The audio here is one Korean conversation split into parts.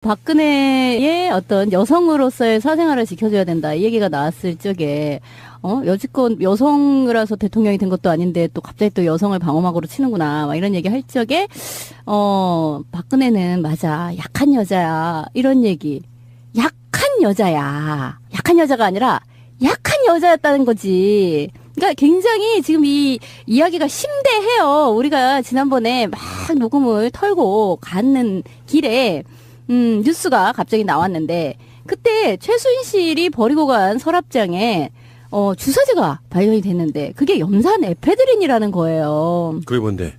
박근혜의 어떤 여성으로서의 사생활을 지켜줘야 된다. 이 얘기가 나왔을 적에, 여지껏 여성이라서 대통령이 된 것도 아닌데 또 갑자기 또 여성을 방어막으로 치는구나. 막 이런 얘기 할 적에, 박근혜는 맞아. 약한 여자야. 이런 얘기. 약한 여자야. 약한 여자가 아니라 약한 여자였다는 거지. 그러니까 굉장히 지금 이 이야기가 심대해요. 우리가 지난번에 막 녹음을 털고 가는 길에 뉴스가 갑자기 나왔는데 그때 최순실이 버리고 간 서랍장에 주사제가 발견이 됐는데 그게 염산 에페드린이라는 거예요. 그게 뭔데?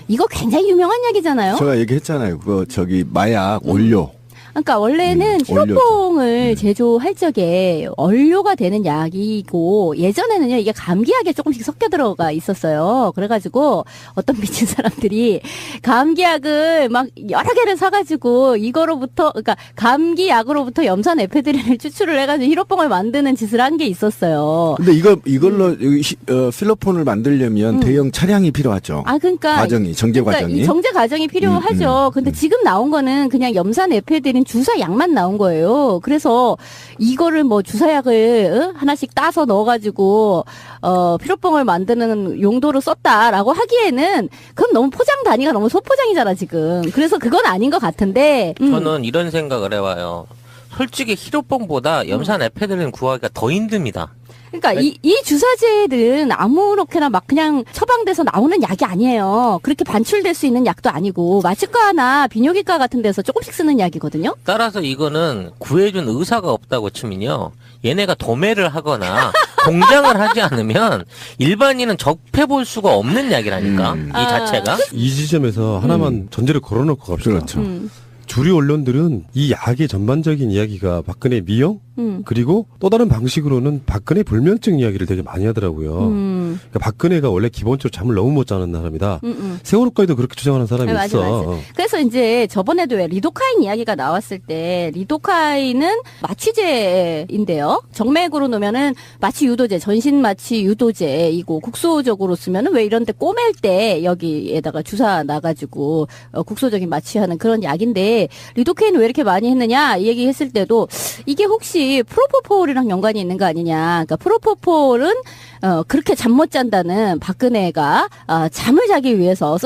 이거 굉장히 유명한 약이잖아요. 제가 얘기했잖아요. 그거 마약 원료. 그러니까 원래는 히로뽕을 제조할 적에 원료가 되는 약이고 예전에는요 이게 감기약에 조금씩 섞여 들어가 있었어요. 그래가지고 어떤 미친 사람들이 감기약을 막 여러 개를 사가지고 이거로부터 그러니까 감기약으로부터 염산 에페드린을 추출을 해가지고 히로뽕을 만드는 짓을 한 게 있었어요. 근데 이걸로 필로폰을 만들려면 대형 차량이 필요하죠. 아 그러니까 과정이 정제 그러니까 과정이. 이 정제 과정이 필요하죠. 근데 지금 나온 거는 그냥 염산 에페드린 주사약만 나온 거예요. 그래서 이거를 뭐 주사약을 하나씩 따서 넣어가지고 피로뽕을 만드는 용도로 썼다라고 하기에는 그건 너무 포장 단위가 너무 소포장이잖아 지금. 그래서 그건 아닌 것 같은데. 저는 이런 생각을 해봐요. 솔직히 히로뽕보다 염산 에페드린 구하기가 더 힘듭니다. 그러니까 이 주사제들은 아무렇게나 막 그냥 처방돼서 나오는 약이 아니에요. 그렇게 반출될 수 있는 약도 아니고 마취과나 비뇨기과 같은 데서 조금씩 쓰는 약이거든요. 따라서 이거는 구해준 의사가 없다고 치면요. 얘네가 도매를 하거나 공장을 하지 않으면 일반인은 접해볼 수가 없는 약이라니까. 이 자체가. 이 지점에서 하나만 전제를 걸어놓고 갑시다. 그렇죠. 주류 언론들은 이 약의 전반적인 이야기가 박근혜 미용 그리고 또 다른 방식으로는 박근혜 불면증 이야기를 되게 많이 하더라고요. 그러니까 박근혜가 원래 기본적으로 잠을 너무 못 자는 사람이다. 세월호까지도 그렇게 주장하는 사람이 네, 있어. 맞아. 그래서 이제 저번에도 왜 리도카인 이야기가 나왔을 때 리도카인은 마취제인데요. 정맥으로 놓으면은 마취 유도제, 전신 마취 유도제이고 국소적으로 쓰면은 왜 이런데 꼬맬 때 여기에다가 주사 놔가지고 국소적인 마취하는 그런 약인데 리도카인을 왜 이렇게 많이 했느냐 이 얘기했을 때도 이게 혹시 프로포폴이랑 연관이 있는 거 아니냐. 그러니까 프로포폴은 그렇게 잠 못 잔다는 박근혜가 잠을 자기 위해서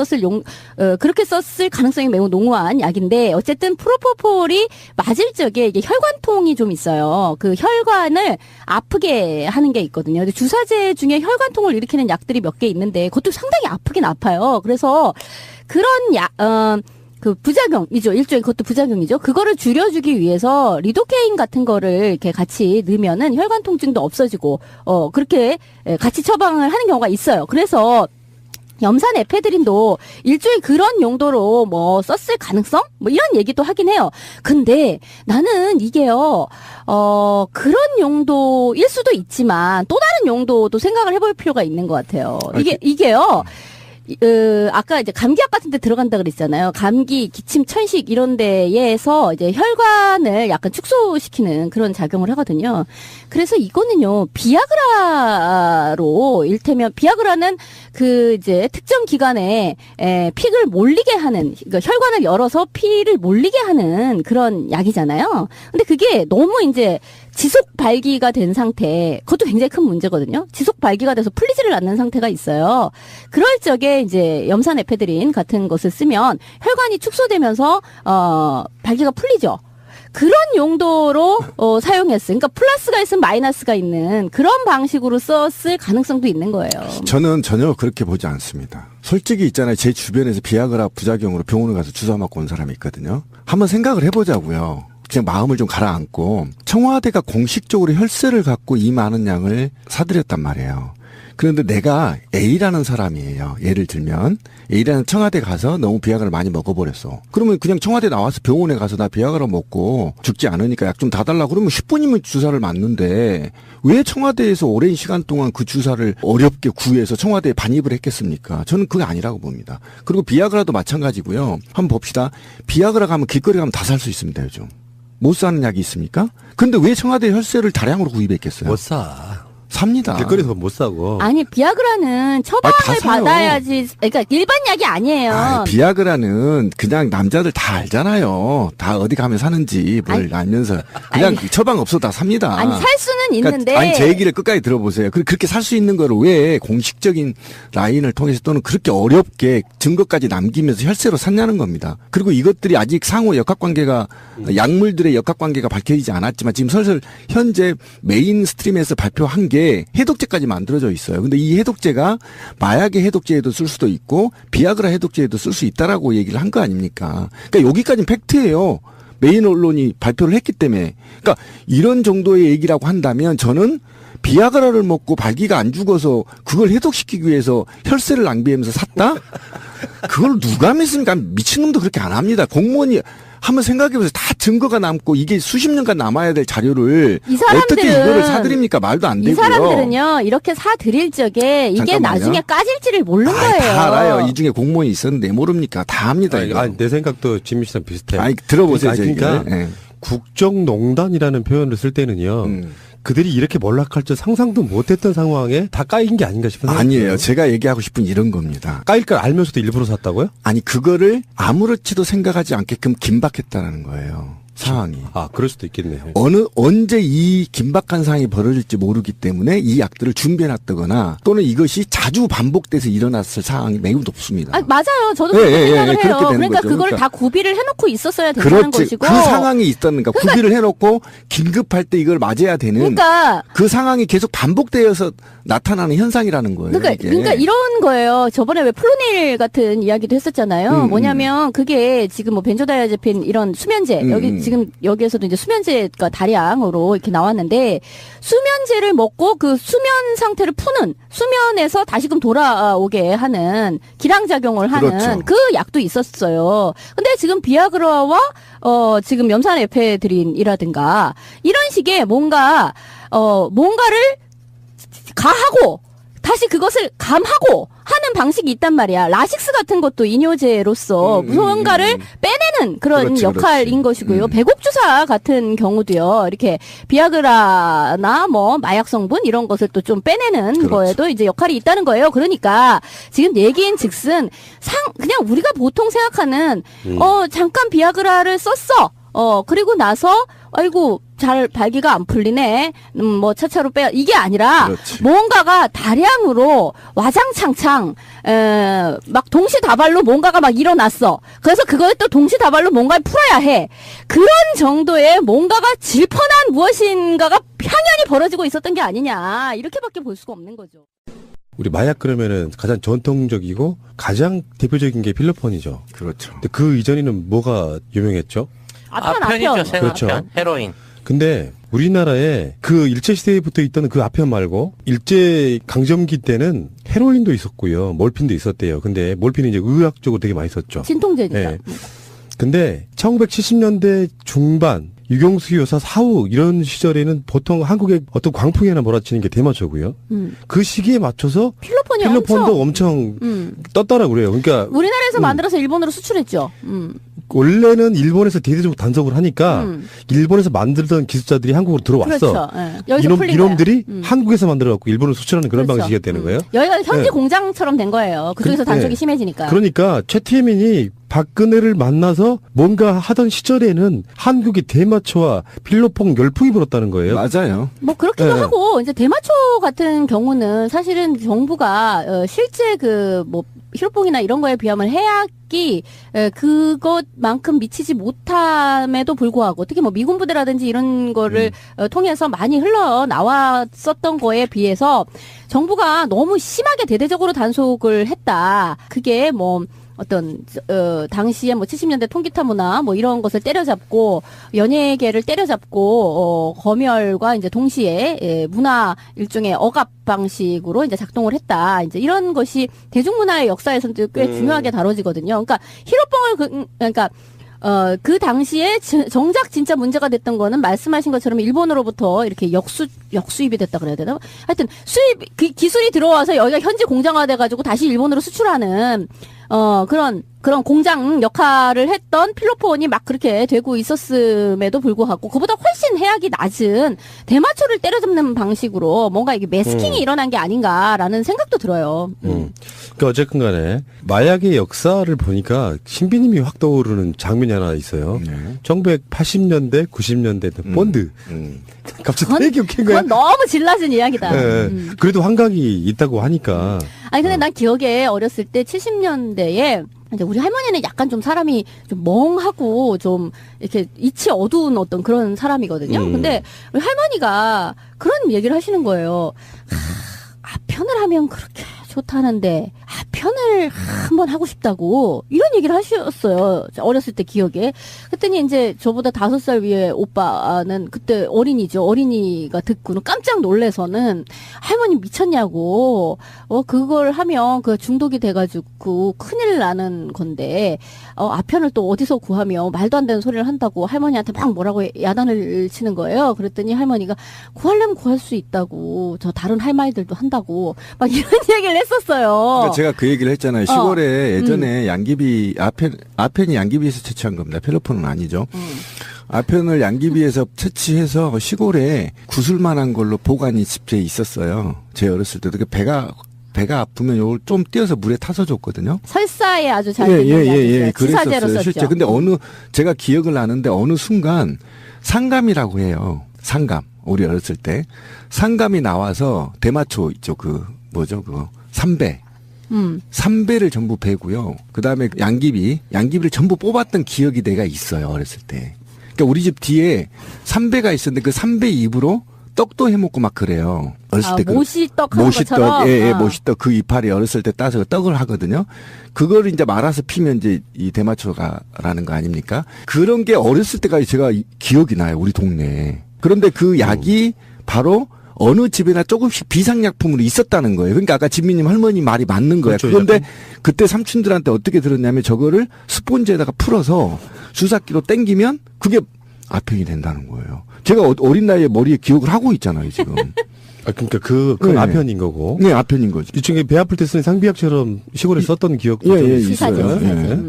그렇게 썼을 가능성이 매우 농후한 약인데 어쨌든 프로포폴이 맞을 적에 이게 혈관통이 좀 있어요. 그 혈관을 아프게 하는 게 있거든요. 근데 주사제 중에 혈관통을 일으키는 약들이 몇 개 있는데 그것도 상당히 아프긴 아파요. 그래서 그런 그 부작용이죠. 일종의 그것도 부작용이죠. 그거를 줄여주기 위해서 리도케인 같은 거를 이렇게 같이 넣으면은 혈관 통증도 없어지고 그렇게 같이 처방을 하는 경우가 있어요. 그래서 염산 에페드린도 일종의 그런 용도로 뭐 썼을 가능성? 뭐 이런 얘기도 하긴 해요. 근데 나는 이게요, 그런 용도일 수도 있지만 또 다른 용도도 생각을 해볼 필요가 있는 것 같아요. 이게요, 아까 이제 감기약 같은 데 들어간다 그랬잖아요. 감기, 기침, 천식 이런 데에서 이제 혈관을 약간 축소시키는 그런 작용을 하거든요. 그래서 이거는요, 비아그라로 일테면 비아그라는 그 이제 특정 기관에 피를 몰리게 하는, 그러니까 혈관을 열어서 피를 몰리게 하는 그런 약이잖아요. 근데 그게 너무 이제 지속 발기가 된 상태, 그것도 굉장히 큰 문제거든요. 지속 발기가 돼서 풀리지를 않는 상태가 있어요. 그럴 적에 이제 염산 에페드린 같은 것을 쓰면 혈관이 축소되면서 발기가 풀리죠. 그런 용도로 사용했어요. 그러니까 플러스가 있으면 마이너스가 있는 그런 방식으로 썼을 가능성도 있는 거예요. 저는 전혀 그렇게 보지 않습니다. 솔직히 있잖아요. 제 주변에서 비아그라 부작용으로 병원에 가서 주사 맞고 온 사람이 있거든요. 한번 생각을 해보자고요. 그냥 마음을 좀 가라앉고 청와대가 공식적으로 혈세를 갖고 이 많은 양을 사들였단 말이에요. 그런데 내가 A라는 사람이에요. 예를 들면 A라는 청와대 가서 너무 비아그라를 많이 먹어버렸어. 그러면 그냥 청와대 나와서 병원에 가서 나 비아그라 먹고 죽지 않으니까 약 좀 다 달라 그러면 10분이면 주사를 맞는데 왜 청와대에서 오랜 시간 동안 그 주사를 어렵게 구해서 청와대에 반입을 했겠습니까? 저는 그게 아니라고 봅니다. 그리고 비아그라도 마찬가지고요. 한번 봅시다. 비아그라 가면 길거리 가면 다 살 수 있습니다. 요즘. 못 사는 약이 있습니까? 근데 왜 청와대 혈세를 다량으로 구입했겠어요? 못 사. 삽니다. 길거리에서 못 사고. 아니 비아그라는 처방을 다 사요. 받아야지. 그러니까 일반 약이 아니에요. 아, 비아그라는 그냥 남자들 다 알잖아요. 다 어디 가면 사는지 뭘 알면서 그냥 처방 없어 다 삽니다. 아니 살 수는 있는데. 아니 제 얘기를 끝까지 들어보세요. 그렇게 살 수 있는 거를 왜 공식적인 라인을 통해서 또는 그렇게 어렵게 증거까지 남기면서 혈세로 샀냐는 겁니다. 그리고 이것들이 아직 상호 역학관계가 약물들의 역학관계가 밝혀지지 않았지만 지금 슬슬 현재 메인 스트림에서 발표한 게 해독제까지 만들어져 있어요. 근데 이 해독제가 마약의 해독제에도 쓸 수도 있고 비아그라 해독제에도 쓸 수 있다라고 얘기를 한 거 아닙니까? 그러니까 여기까지는 팩트예요. 메인 언론이 발표를 했기 때문에. 그러니까 이런 정도의 얘기라고 한다면 저는 비아그라를 먹고 발기가 안 죽어서 그걸 해독시키기 위해서 혈세를 낭비하면서 샀다? 그걸 누가 믿습니까? 미친놈도 그렇게 안 합니다. 공무원이 한번 생각해보세요. 다 증거가 남고 이게 수십 년간 남아야 될 자료를 이 사람들은 어떻게 이거를 사드립니까? 말도 안 되고요. 이 사람들은요 이렇게 사드릴 적에 이게 잠깐만요. 나중에 까질지를 모르는 거예요. 다 알아요. 이 중에 공무원이 있었는데 모릅니까? 다 합니다. 이거. 아니, 내 생각도 지민 씨랑 비슷해. 아니, 들어보세요. 그러니까 예. 국정농단이라는 표현을 쓸 때는요. 그들이 이렇게 몰락할 줄 상상도 못했던 상황에 다 까인 게 아닌가 싶은 생각이 아니에요. 들어요. 제가 얘기하고 싶은 이런 겁니다. 까일 걸 알면서도 일부러 샀다고요? 아니 그거를 아무렇지도 생각하지 않게끔 긴박했다는 거예요. 상황이. 아, 그럴 수도 있겠네요. 언제 이 긴박한 상황이 벌어질지 모르기 때문에 이 약들을 준비해놨다거나 또는 이것이 자주 반복돼서 일어났을 상황이 매우 높습니다. 아, 맞아요. 저도 예, 그렇게 예, 생각을 예, 해요. 그렇게 되는 그러니까 거죠. 그걸 그러니까. 다 구비를 해놓고 있었어야 된다는 그렇지. 것이고. 그 상황이 있다는가. 구비를 해놓고 긴급할 때 이걸 맞아야 되는 그러니까 그 상황이 계속 반복되어서 나타나는 현상이라는 거예요. 이게. 그러니까 이런 거예요. 저번에 왜 플로닐 같은 이야기도 했었잖아요. 뭐냐면 그게 지금 뭐 벤조다이아제핀 이런 수면제 여기 지금 여기에서도 이제 수면제가 다량으로 이렇게 나왔는데 수면제를 먹고 그 수면 상태를 푸는 수면에서 다시금 돌아오게 하는 기량작용을 하는 그렇죠. 그 약도 있었어요. 근데 지금 비아그라와 지금 염산 에페드린이라든가 이런 식의 뭔가를 가하고 다시 그것을 감하고 하는 방식이 있단 말이야. 라식스 같은 것도 이뇨제로서 무언가를 빼내는 그런 그렇지, 역할인 그렇지. 것이고요. 배곡주사 같은 경우도요. 이렇게 비아그라나 뭐 마약 성분 이런 것을 또 좀 빼내는 그렇죠. 거에도 이제 역할이 있다는 거예요. 그러니까 지금 얘기인 즉슨 그냥 우리가 보통 생각하는 잠깐 비아그라를 썼어. 그리고 나서 아이고 잘 발기가 안 풀리네. 뭐 차차로 빼 이게 아니라 그렇지. 뭔가가 다량으로 와장창창 막 동시다발로 뭔가가 막 일어났어. 그래서 그걸 또 동시다발로 뭔가를 풀어야 해. 그런 정도의 뭔가가 질펀한 무엇인가가 향연이 벌어지고 있었던 게 아니냐. 이렇게밖에 볼 수가 없는 거죠. 우리 마약 그러면은 가장 전통적이고 가장 대표적인 게 필로폰이죠. 그렇죠. 근데 그 이전에는 뭐가 유명했죠? 아편이죠. 생아편, 그렇죠. 헤로인. 근데 우리나라에 그 일제시대부터 있던 그 아편 말고 일제 강점기 때는 헤로인도 있었고요. 몰핀도 있었대요. 근데 몰핀은 이제 의학적으로 되게 많이 썼죠. 진통제니까. 네. 근데 1970년대 중반 유경수 여사 사후 이런 시절에는 보통 한국에 어떤 광풍이 하나 몰아치는 게 대마초고요. 그 시기에 맞춰서 필로폰도 엄청 떴다라고 그래요. 그러니까 우리나라에서 만들어서 일본으로 수출했죠. 원래는 일본에서 대대적으로 단속을 하니까 일본에서 만들던 기술자들이 한국으로 들어왔어. 그렇죠. 예. 여기서 풀린 이놈들이 거야. 한국에서 만들어갖고 일본으로 수출하는 그런 그렇죠. 방식이 되는 거예요. 여기가 현지 네. 공장처럼 된 거예요. 그중에서 단속이 네. 심해지니까. 그러니까 최태민이 박근혜를 만나서 뭔가 하던 시절에는 한국이 대마초와 필로폰 열풍이 불었다는 거예요. 맞아요. 뭐 그렇기도 네. 하고 이제 대마초 같은 경우는 사실은 정부가 실제 그 뭐 히로뽕이나 이런 거에 비하면 해악이 그것만큼 미치지 못함에도 불구하고 특히 뭐 미군 부대라든지 이런 거를 통해서 많이 흘러 나왔었던 거에 비해서 정부가 너무 심하게 대대적으로 단속을 했다. 그게 뭐 어떤 당시에 뭐 70년대 통기타 문화 뭐 이런 것을 때려잡고 연예계를 때려잡고 검열과 이제 동시에 문화 일종의 억압 방식으로 이제 작동을 했다. 이제 이런 것이 대중문화의 역사에서는 꽤 중요하게 다뤄지거든요. 그러니까 히로뽕을 그러니까 그 당시에 정작 진짜 문제가 됐던 거는 말씀하신 것처럼 일본으로부터 이렇게 역수입이 됐다 그래야 되나? 하여튼 기술이 들어와서 여기가 현지 공장화돼 가지고 다시 일본으로 수출하는 그런 공장 역할을 했던 필로폰이 막 그렇게 되고 있었음에도 불구하고 그보다 훨씬 해악이 낮은 대마초를 때려잡는 방식으로 뭔가 이게 매스킹이 일어난 게 아닌가라는 생각도 들어요. 그러니까 어쨌든 간에 마약의 역사를 보니까 신비님이 확 떠오르는 장면이 하나 있어요. 네. 1980년대, 90년대 본드. 갑자기 되게 웃긴 거야. 그건 너무 질 낮은 이야기다. 네. 그래도 환각이 있다고 하니까. 아니 근데 난 기억에 어렸을 때 70년대에 이제 우리 할머니는 약간 좀 사람이 좀 멍하고 좀 이렇게 이치 어두운 어떤 그런 사람이거든요. 근데 우리 할머니가 그런 얘기를 하시는 거예요. 아편을 하면 그렇게 좋다는데 아편을 한번 하고 싶다고 이런 얘기를 하셨어요. 어렸을 때 기억에. 그랬더니 이제 저보다 5살 위에 오빠는 그때 어린이죠. 어린이가 듣고는 깜짝 놀래서는 할머니 미쳤냐고. 그걸 하면 그 중독이 돼가지고 큰일 나는 건데 아편을 또 어디서 구하며 말도 안 되는 소리를 한다고 할머니한테 막 뭐라고 야단을 치는 거예요. 그랬더니 할머니가 구하려면 구할 수 있다고 저 다른 할머니들도 한다고 막 이런 얘기를 했었어요. 그러니까 제가 그 얘기를 했잖아요. 시골에 예전에 양귀비 아펜이 양귀비에서 채취한 겁니다. 펠로폰은 아니죠. 아펜을 양귀비에서 채취해서 시골에 구슬만한 걸로 보관이 집에 있었어요. 제 어렸을 때도 배가 아프면 요걸 좀 띄어서 물에 타서 줬거든요. 설사에 아주 잘 된 예. 치사제로 그랬었어요. 썼죠. 실제. 근데 제가 기억을 나는데 어느 순간 상감이라고 해요. 상감. 우리 어렸을 때 상감이 나와서 대마초 있죠. 그거 삼배. 삼배를 전부 베고요. 그다음에 양귀비를 전부 뽑았던 기억이 내가 있어요. 어렸을 때. 그러니까 우리 집 뒤에 삼배가 있었는데 그 삼배 잎으로 떡도 해먹고 막 그래요. 어렸을 때 모시떡 하는 것처럼. 모시떡 그 이파리 어렸을 때 따서 떡을 하거든요. 그거를 이제 말아서 피면 이제 이 대마초가라는 거 아닙니까? 그런 게 어렸을 때까지 제가 기억이 나요. 우리 동네에. 그런데 그 약이 바로 어느 집에나 조금씩 비상약품으로 있었다는 거예요. 그러니까 아까 진미님 할머니 말이 맞는 거야. 그렇죠, 그런데 약간. 그때 삼촌들한테 어떻게 들었냐면 저거를 스폰지에다가 풀어서 주사기로 땡기면 그게 아편이 된다는 거예요. 제가 어린 나이에 머리에 기억을 하고 있잖아요, 지금. 그러니까 그건 네. 아편인 거고. 네, 아편인 거죠. 일종의 배 아플 때 쓰는 상비약처럼 시골에 썼던 기억도 좀 시사제, 있어요. 시사제. 네.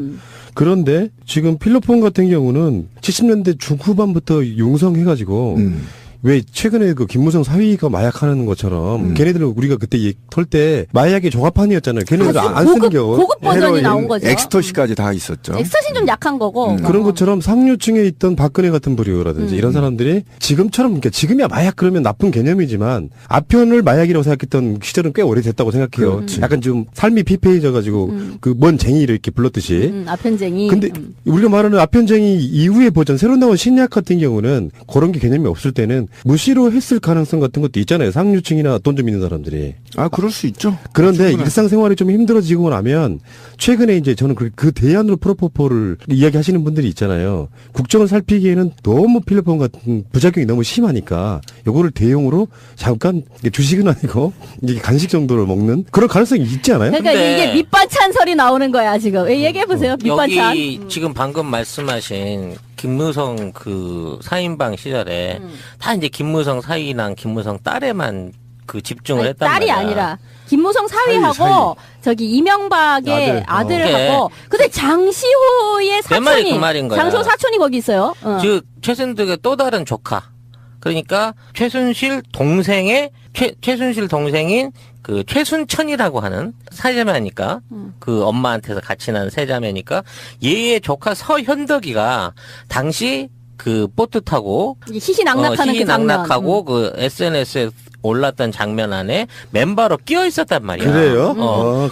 그런데 지금 필로폰 같은 경우는 70년대 중후반부터 융성해가지고 왜 최근에 그 김무성 사위가 마약하는 것처럼 걔네들은 우리가 그때 털 때 마약의 종합판이었잖아요. 걔네들 안 쓰는 경우. 고급 버전이 나온 거죠. 엑스터시까지 다 있었죠. 엑스터시는 좀 약한 거고. 그런 것처럼 상류층에 있던 박근혜 같은 부류라든지 이런 사람들이 지금처럼, 그러니까 지금이야 마약 그러면 나쁜 개념이지만 아편을 마약이라고 생각했던 시절은 꽤 오래됐다고 생각해요. 그렇지. 약간 좀 삶이 피폐해져가지고 그 먼 쟁이를 이렇게 불렀듯이. 아편쟁이. 근데 우리가 말하는 아편쟁이 이후의 버전, 새로 나온 신약 같은 경우는 그런 게 개념이 없을 때는 무시로 했을 가능성 같은 것도 있잖아요. 상류층이나 돈 좀 있는 사람들이. 그럴 수 있죠. 그런데 일상생활이 좀 힘들어지고 나면 최근에 이제 저는 그 대안으로 프로포폴을 이야기하시는 분들이 있잖아요. 국정을 살피기에는 너무 필로폰 같은 부작용이 너무 심하니까 요거를 대용으로 잠깐 주식은 아니고 이게 간식 정도로 먹는 그런 가능성이 있지 않아요? 그러니까 근데 이게 밑반찬설이 나오는 거야 지금. 얘기해 보세요. 밑반찬. 여기 지금 방금 말씀하신 김무성 그 사인방 시절에 다 이제 김무성 사위랑 김무성 딸에만 그 집중을 했단 딸이 말이야. 아니라 김무성 사위하고 저기 이명박의 아들하고 근데 장시호의 내 말이 사촌이 그 말인 거야. 장시호 사촌이 거기 있어요. 즉 최순득의 또 다른 조카. 그러니까 최순실 동생의 최순실 동생인 그 최순천이라고 하는 세자매니까 그 엄마한테서 같이 난 세자매니까 얘의 조카 서현덕이가 당시 그 보트 타고 희희낙낙하는 그 장면. 희희낙낙하고 그 SNS에 올랐던 장면 안에 멤버로 끼어 있었단 말이야. 그래요?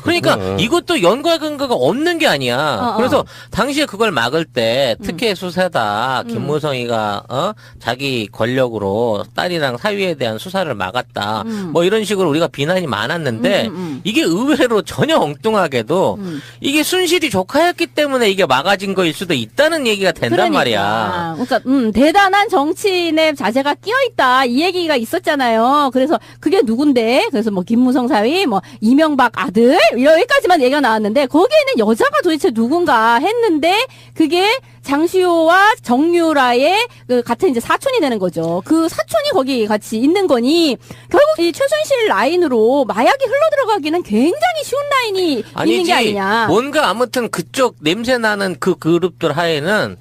그러니까 그렇구나. 이것도 연관 근거가 없는 게 아니야. 그래서 당시에 그걸 막을 때 특혜 수사다. 김무성이가 자기 권력으로 딸이랑 사위에 대한 수사를 막았다. 뭐 이런 식으로 우리가 비난이 많았는데 이게 의외로 전혀 엉뚱하게도 이게 순실이 조카였기 때문에 이게 막아진 거일 수도 있다는 얘기가 된단 말이야. 그러니까 대단한 정치인의 자제가 끼어 있다 이 얘기가 있었잖아요. 그래서 그게 누군데? 그래서 뭐 김무성 사위, 뭐 이명박 아들 여기까지만 얘기가 나왔는데 거기에는 여자가 도대체 누군가 했는데 그게 장시호와 정유라의 그 같은 이제 사촌이 되는 거죠. 그 사촌이 거기 같이 있는 거니 결국 이 최순실 라인으로 마약이 흘러들어가기는 굉장히 쉬운 라인이 있는 게 아니냐. 뭔가 아무튼 그쪽 냄새 나는 그 그룹들 하에는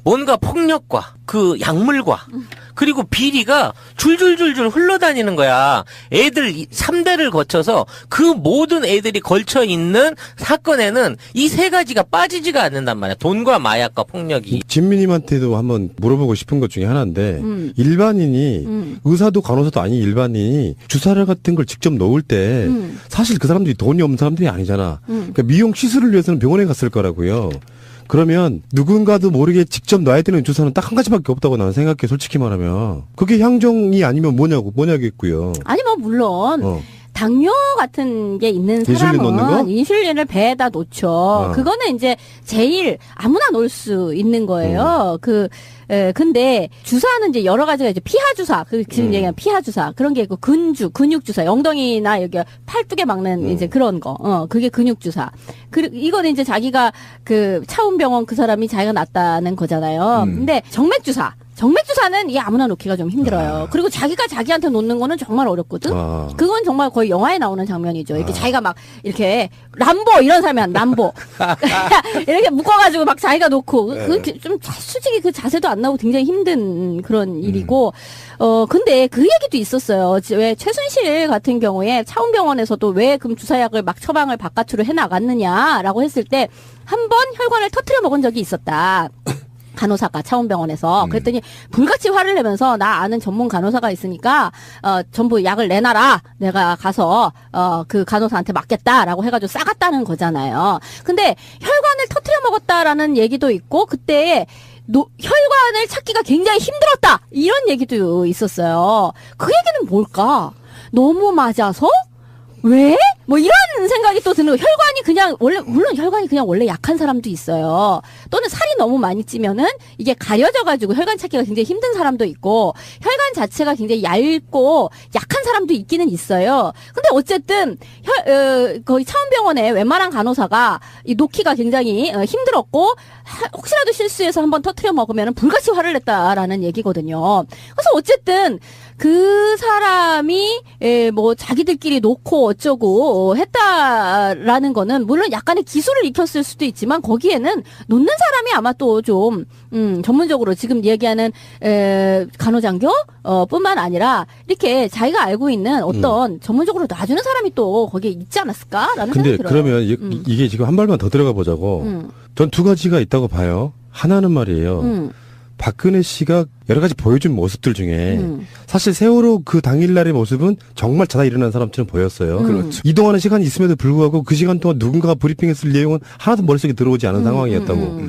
뭔가 폭력과 그 약물과 그리고 비리가 줄줄줄줄 흘러다니는 거야. 애들 3대를 거쳐서 그 모든 애들이 걸쳐 있는 사건에는 이 세 가지가 빠지지가 않는단 말이야. 돈과 마약과 폭력이. 진미님한테도 한번 물어보고 싶은 것 중에 하나인데 일반인이 의사도 간호사도 아닌 일반인이 주사를 같은 걸 직접 놓을 때 사실 그 사람들이 돈이 없는 사람들이 아니잖아. 그러니까 미용 시술을 위해서는 병원에 갔을 거라고요. 그러면 누군가도 모르게 직접 놔야 되는 주사는 딱 한 가지밖에 없다고 나는 생각해. 솔직히 말하면 그게 향정이 아니면 뭐냐겠고요. 아니 뭐 물론 당뇨 같은 게 있는 인슐린 넣는 거? 사람은 인슐린을 배에다 놓죠. 그거는 이제 제일 아무나 놓을 수 있는 거예요. 근데 주사는 이제 여러 가지가 이제 피하 주사, 지금 얘기한 피하 주사 그런 게 있고 근육 주사, 엉덩이나 여기 팔뚝에 막는 이제 그런 거, 그게 근육 주사. 이거는 이제 자기가 그 차운병원 그 사람이 자기가 놨다는 거잖아요. 근데 정맥 주사는 이게 아무나 놓기가 좀 힘들어요. 그리고 자기가 자기한테 놓는 거는 정말 어렵거든. 그건 정말 거의 영화에 나오는 장면이죠. 이렇게 자기가 막 이렇게 람보 이런 사람이 한 람보 이렇게 묶어가지고 막 자기가 놓고 좀 솔직히 그 자세도 안 나오고 굉장히 힘든 그런 일이고. 근데 그 얘기도 있었어요. 왜 최순실 같은 경우에 차운병원에서도 왜 그럼 주사약을 막 처방을 바깥으로 해 나갔느냐라고 했을 때 한 번 혈관을 터트려 먹은 적이 있었다. 간호사가 차운병원에서 그랬더니 불같이 화를 내면서 나 아는 전문 간호사가 있으니까 전부 약을 내놔라. 내가 가서 그 간호사한테 맞겠다라고 해가지고 싸갔다는 거잖아요. 근데 혈관을 터트려 먹었다라는 얘기도 있고 그때 혈관을 찾기가 굉장히 힘들었다. 이런 얘기도 있었어요. 그 얘기는 뭘까? 너무 맞아서? 왜? 뭐 이런 생각이 또 드는 거. 혈관이 그냥 물론 혈관이 그냥 원래 약한 사람도 있어요. 또는 살이 너무 많이 찌면은 이게 가려져가지고 혈관 찾기가 굉장히 힘든 사람도 있고 혈관 자체가 굉장히 얇고 약한 사람도 있기는 있어요. 근데 어쨌든 거의 차운병원에 웬만한 간호사가 이 놓기가 굉장히 힘들었고 혹시라도 실수해서 한번 터트려 먹으면 불같이 화를 냈다라는 얘기거든요. 그래서 어쨌든 그 사람이 뭐 자기들끼리 놓고 어쩌고 했다라는 거는 물론 약간의 기술을 익혔을 수도 있지만 거기에는 놓는 사람이 아마 또 좀 전문적으로 지금 얘기하는 간호장교 뿐만 아니라 이렇게 자기가 알고 있는 어떤 전문적으로 놔주는 사람이 또 거기에 있지 않았을까라는 생각이 들어요. 그러면 이게 지금 한 발만 더 들어가 보자고. 전 두 가지가 있다고 봐요. 하나는 말이에요. 박근혜 씨가 여러 가지 보여준 모습들 중에 사실 세월호 그 당일날의 모습은 정말 자다 일어난 사람처럼 보였어요. 그렇죠. 이동하는 시간이 있음에도 불구하고 그 시간 동안 누군가가 브리핑했을 내용은 하나도 머릿속에 들어오지 않은 상황이었다고.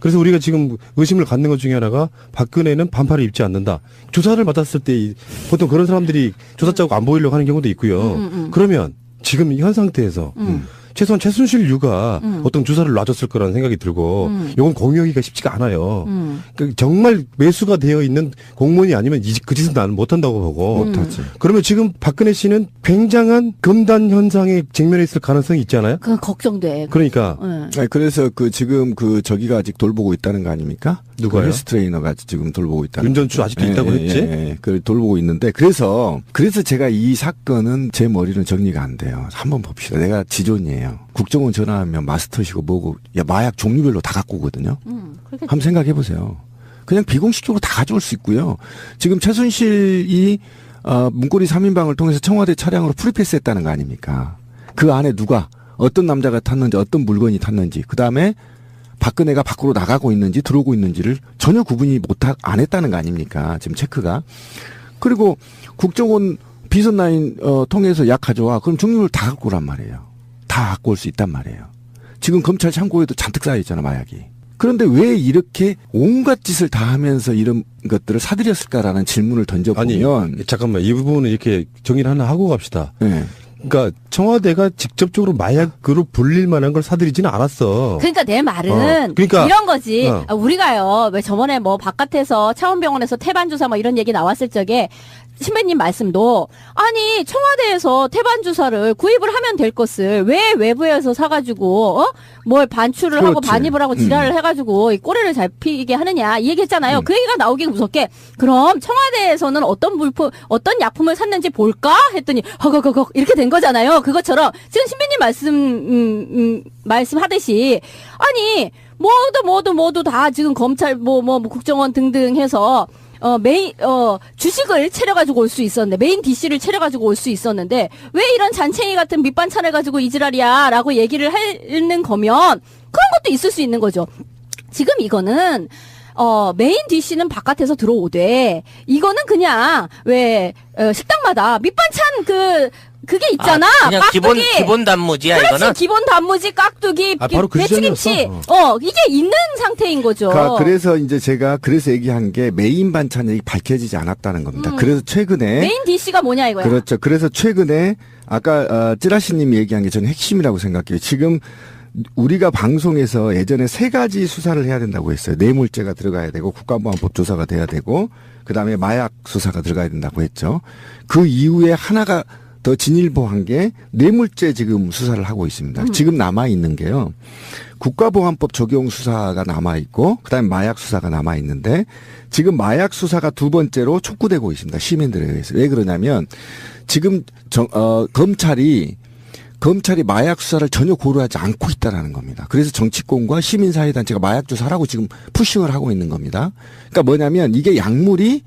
그래서 우리가 지금 의심을 갖는 것 중에 하나가 박근혜는 반팔을 입지 않는다. 조사를 받았을 때 보통 그런 사람들이 조사 자국 안 보이려고 하는 경우도 있고요. 그러면 지금 현 상태에서 최소한 최순실 유가 어떤 주사를 놔줬을 거라는 생각이 들고 이건 공유하기가 쉽지가 않아요. 그러니까 정말 매수가 되어 있는 공무원이 아니면 그 짓은 나는 못한다고 보고. 못하지. 그러면 지금 박근혜 씨는 굉장한 금단 현상에 직면해 있을 가능성이 있지 않아요? 그건 걱정돼. 그러니까. 아니, 그래서 지금 저기가 아직 돌보고 있다는 거 아닙니까? 누가요? 그 헬스 트레이너가 지금 돌보고 있다는. 윤전추 아직도 있다고 했지? 그 돌보고 있는데 그래서 제가 이 사건은 제 머리는 정리가 안 돼요. 한번 봅시다. 내가 지존이에요. 국정원 전화하면 마스터시고 뭐고 마약 종류별로 다 갖고 오거든요. 한번 생각해 보세요. 그냥 비공식적으로 다 가져올 수 있고요. 지금 최순실이 문고리 3인방을 통해서 청와대 차량으로 프리패스했다는 거 아닙니까? 그 안에 누가 어떤 남자가 탔는지 어떤 물건이 탔는지 그다음에 박근혜가 밖으로 나가고 있는지 들어오고 있는지를 전혀 구분이 안 했다는 거 아닙니까? 지금 체크가. 그리고 국정원 비선 라인 통해서 약 가져와. 그럼 종류를 다 갖고 오란 말이에요. 다 갖고 올 수 있단 말이에요. 지금 검찰 창고에도 잔뜩 쌓여있잖아, 마약이. 그런데 왜 이렇게 온갖 짓을 다 하면서 이런 것들을 사들였을까라는 질문을 던져보면. 아니, 잠깐만. 이 부분은 이렇게 정리를 하나 하고 갑시다. 네. 그러니까 청와대가 직접적으로 마약으로 불릴 만한 걸 사들이지는 않았어. 그러니까 내 말은 그러니까 이런 거지. 우리가요. 왜 저번에 뭐 바깥에서 차원병원에서 태반 주사 뭐 이런 얘기 나왔을 적에 신배님 말씀도 아니 청와대에서 태반 주사를 구입을 하면 될 것을 왜 외부에서 사가지고 뭘 반출을 하고 그렇지. 반입을 하고 지랄을 해가지고 이 꼬리를 잡히게 하느냐 이 얘기했잖아요. 그 얘기가 나오기 무섭게 그럼 청와대에서는 어떤 물품 어떤 약품을 샀는지 볼까 했더니 허거거거 이렇게 된 거잖아요. 그것처럼 지금 신배님 말씀하듯이 아니 모두 다 지금 검찰 뭐 국정원 등등 해서 주식을 차려가지고 올 수 있었는데, 메인 DC를 차려가지고 올 수 있었는데, 왜 이런 잔챙이 같은 밑반찬을 가지고 이지랄이야, 라고 얘기를 하는 거면, 그런 것도 있을 수 있는 거죠. 지금 이거는, 메인 DC는 바깥에서 들어오되, 이거는 그냥, 식당마다 밑반찬 그게 있잖아. 그냥 깍두기. 기본 단무지야, 그렇지, 이거는. 기본 단무지, 깍두기, 바로 그 배추김치. 이게 있는 상태인 거죠. 그래서 이제 제가 얘기한 게 메인 반찬이 밝혀지지 않았다는 겁니다. 그래서 최근에 메인 DC가 뭐냐 이거야. 그렇죠. 그래서 최근에 아까 찌라시님이 얘기한 게 저는 핵심이라고 생각해요. 지금 우리가 방송에서 예전에 3가지 수사를 해야 된다고 했어요. 뇌물죄가 들어가야 되고 국가보안법 조사가 돼야 되고 그다음에 마약 수사가 들어가야 된다고 했죠. 그 이후에 하나가 더 진일보한 게 뇌물죄 지금 수사를 하고 있습니다. 지금 남아 있는 게요. 국가보안법 적용 수사가 남아 있고 그다음에 마약 수사가 남아 있는데 지금 마약 수사가 2번째로 촉구되고 있습니다. 시민들에 의해서. 왜 그러냐면 지금 검찰이 마약 수사를 전혀 고려하지 않고 있다라는 겁니다. 그래서 정치권과 시민사회단체가 마약 조사라고 지금 푸싱을 하고 있는 겁니다. 그러니까 뭐냐면 이게 약물이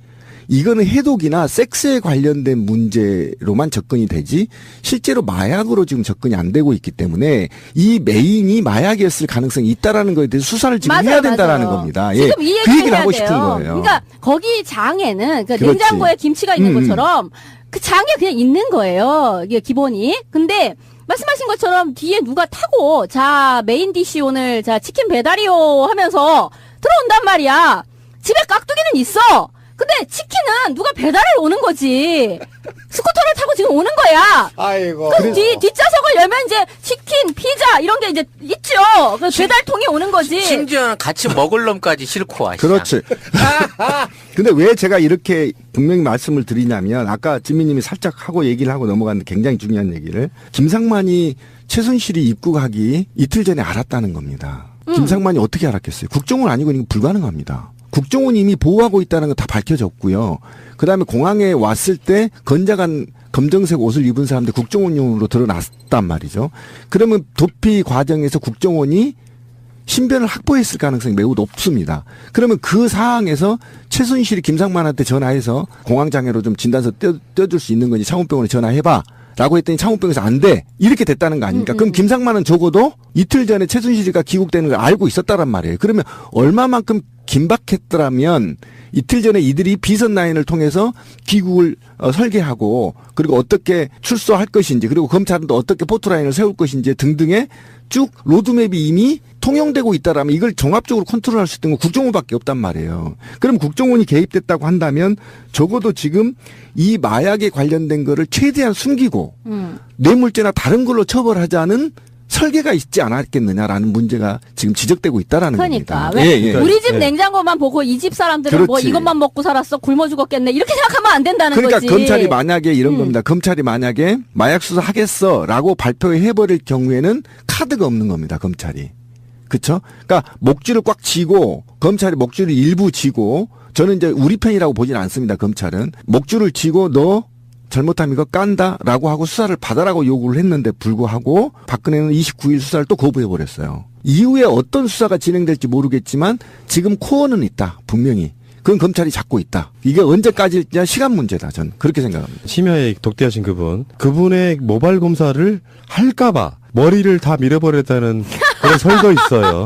이거는 해독이나 섹스에 관련된 문제로만 접근이 되지 실제로 마약으로 지금 접근이 안 되고 있기 때문에 이 메인이 마약이었을 가능성이 있다라는 거에 대해서 수사를 지금 해야 된다라는 겁니다. 지금 이 그 얘기를 해야 하고 돼요. 싶은 거예요. 그러니까 거기 장에는 그러니까 그렇지. 냉장고에 김치가 있는 것처럼 그 장에 그냥 있는 거예요. 이게 기본이. 근데 말씀하신 것처럼 뒤에 누가 타고 자 메인 디시 오늘 자 치킨 배달이요 하면서 들어온단 말이야. 집에 깍두기는 있어. 근데 치킨은 누가 배달을 오는 거지. 스쿠터를 타고 지금 오는 거야. 아이고. 그 뒷좌석을 열면 이제 치킨, 피자 이런 게 이제 있죠. 그 배달통이 오는 거지. 심지어는 같이 먹을 놈까지 싫고 와. 그렇지. 근데 왜 제가 이렇게 분명히 말씀을 드리냐면 아까 지민님이 살짝 하고 얘기를 하고 넘어갔는데 굉장히 중요한 얘기를 김상만이 최순실이 입국하기 이틀 전에 알았다는 겁니다. 김상만이 어떻게 알았겠어요? 국정원 아니고 이거 불가능합니다. 국정원이 이미 보호하고 있다는 건 다 밝혀졌고요. 그다음에 공항에 왔을 때 건장한 검정색 옷을 입은 사람들 국정원용으로 드러났단 말이죠. 그러면 도피 과정에서 국정원이 신변을 확보했을 가능성이 매우 높습니다. 그러면 그 상황에서 최순실이 김상만한테 전화해서 공황장애로 좀 진단서 떼어줄 수 있는 건지 창원병원에 전화해봐. 라고 했더니 창원병에서 안 돼. 이렇게 됐다는 거 아닙니까? 그럼 김상만은 적어도 이틀 전에 최순실이가 귀국되는 걸 알고 있었다란 말이에요. 그러면 얼마만큼 긴박했더라면 이틀 전에 이들이 비선 라인을 통해서 귀국을 설계하고 그리고 어떻게 출소할 것인지 그리고 검찰은 또 어떻게 포트라인을 세울 것인지 등등의 쭉 로드맵이 이미 통용되고 있다라면 이걸 종합적으로 컨트롤할 수 있는 건 국정원밖에 없단 말이에요. 그럼 국정원이 개입됐다고 한다면 적어도 지금 이 마약에 관련된 거를 최대한 숨기고 뇌물죄나 다른 걸로 처벌하자는 설계가 있지 않았겠느냐라는 문제가 지금 지적되고 있다라는 그러니까 겁니다. 왜 우리 집 냉장고만 보고 이 집 사람들은 뭐 그렇지. 이것만 먹고 살았어 굶어 죽었겠네 이렇게 생각하면 안 된다는 그러니까 거지. 검찰이 만약에 이런 겁니다. 검찰이 만약에 마약 수사 하겠어라고 발표해버릴 경우에는 카드가 없는 겁니다. 검찰이. 그렇죠? 그러니까 목줄을 꽉 쥐고 검찰이 목줄을 일부 쥐고 저는 이제 우리 편이라고 보지는 않습니다. 검찰은 목줄을 쥐고 너 잘못하면 이거 깐다라고 하고 수사를 받아라고 요구를 했는데 불구하고 박근혜는 29일 수사를 또 거부해버렸어요. 이후에 어떤 수사가 진행될지 모르겠지만 지금 코어는 있다. 분명히. 그건 검찰이 잡고 있다. 이게 언제까지냐 시간 문제다. 전 그렇게 생각합니다. 심야에 독대하신 그분의 모발 검사를 할까봐 머리를 다 밀어버렸다는 그런 설도 있어요.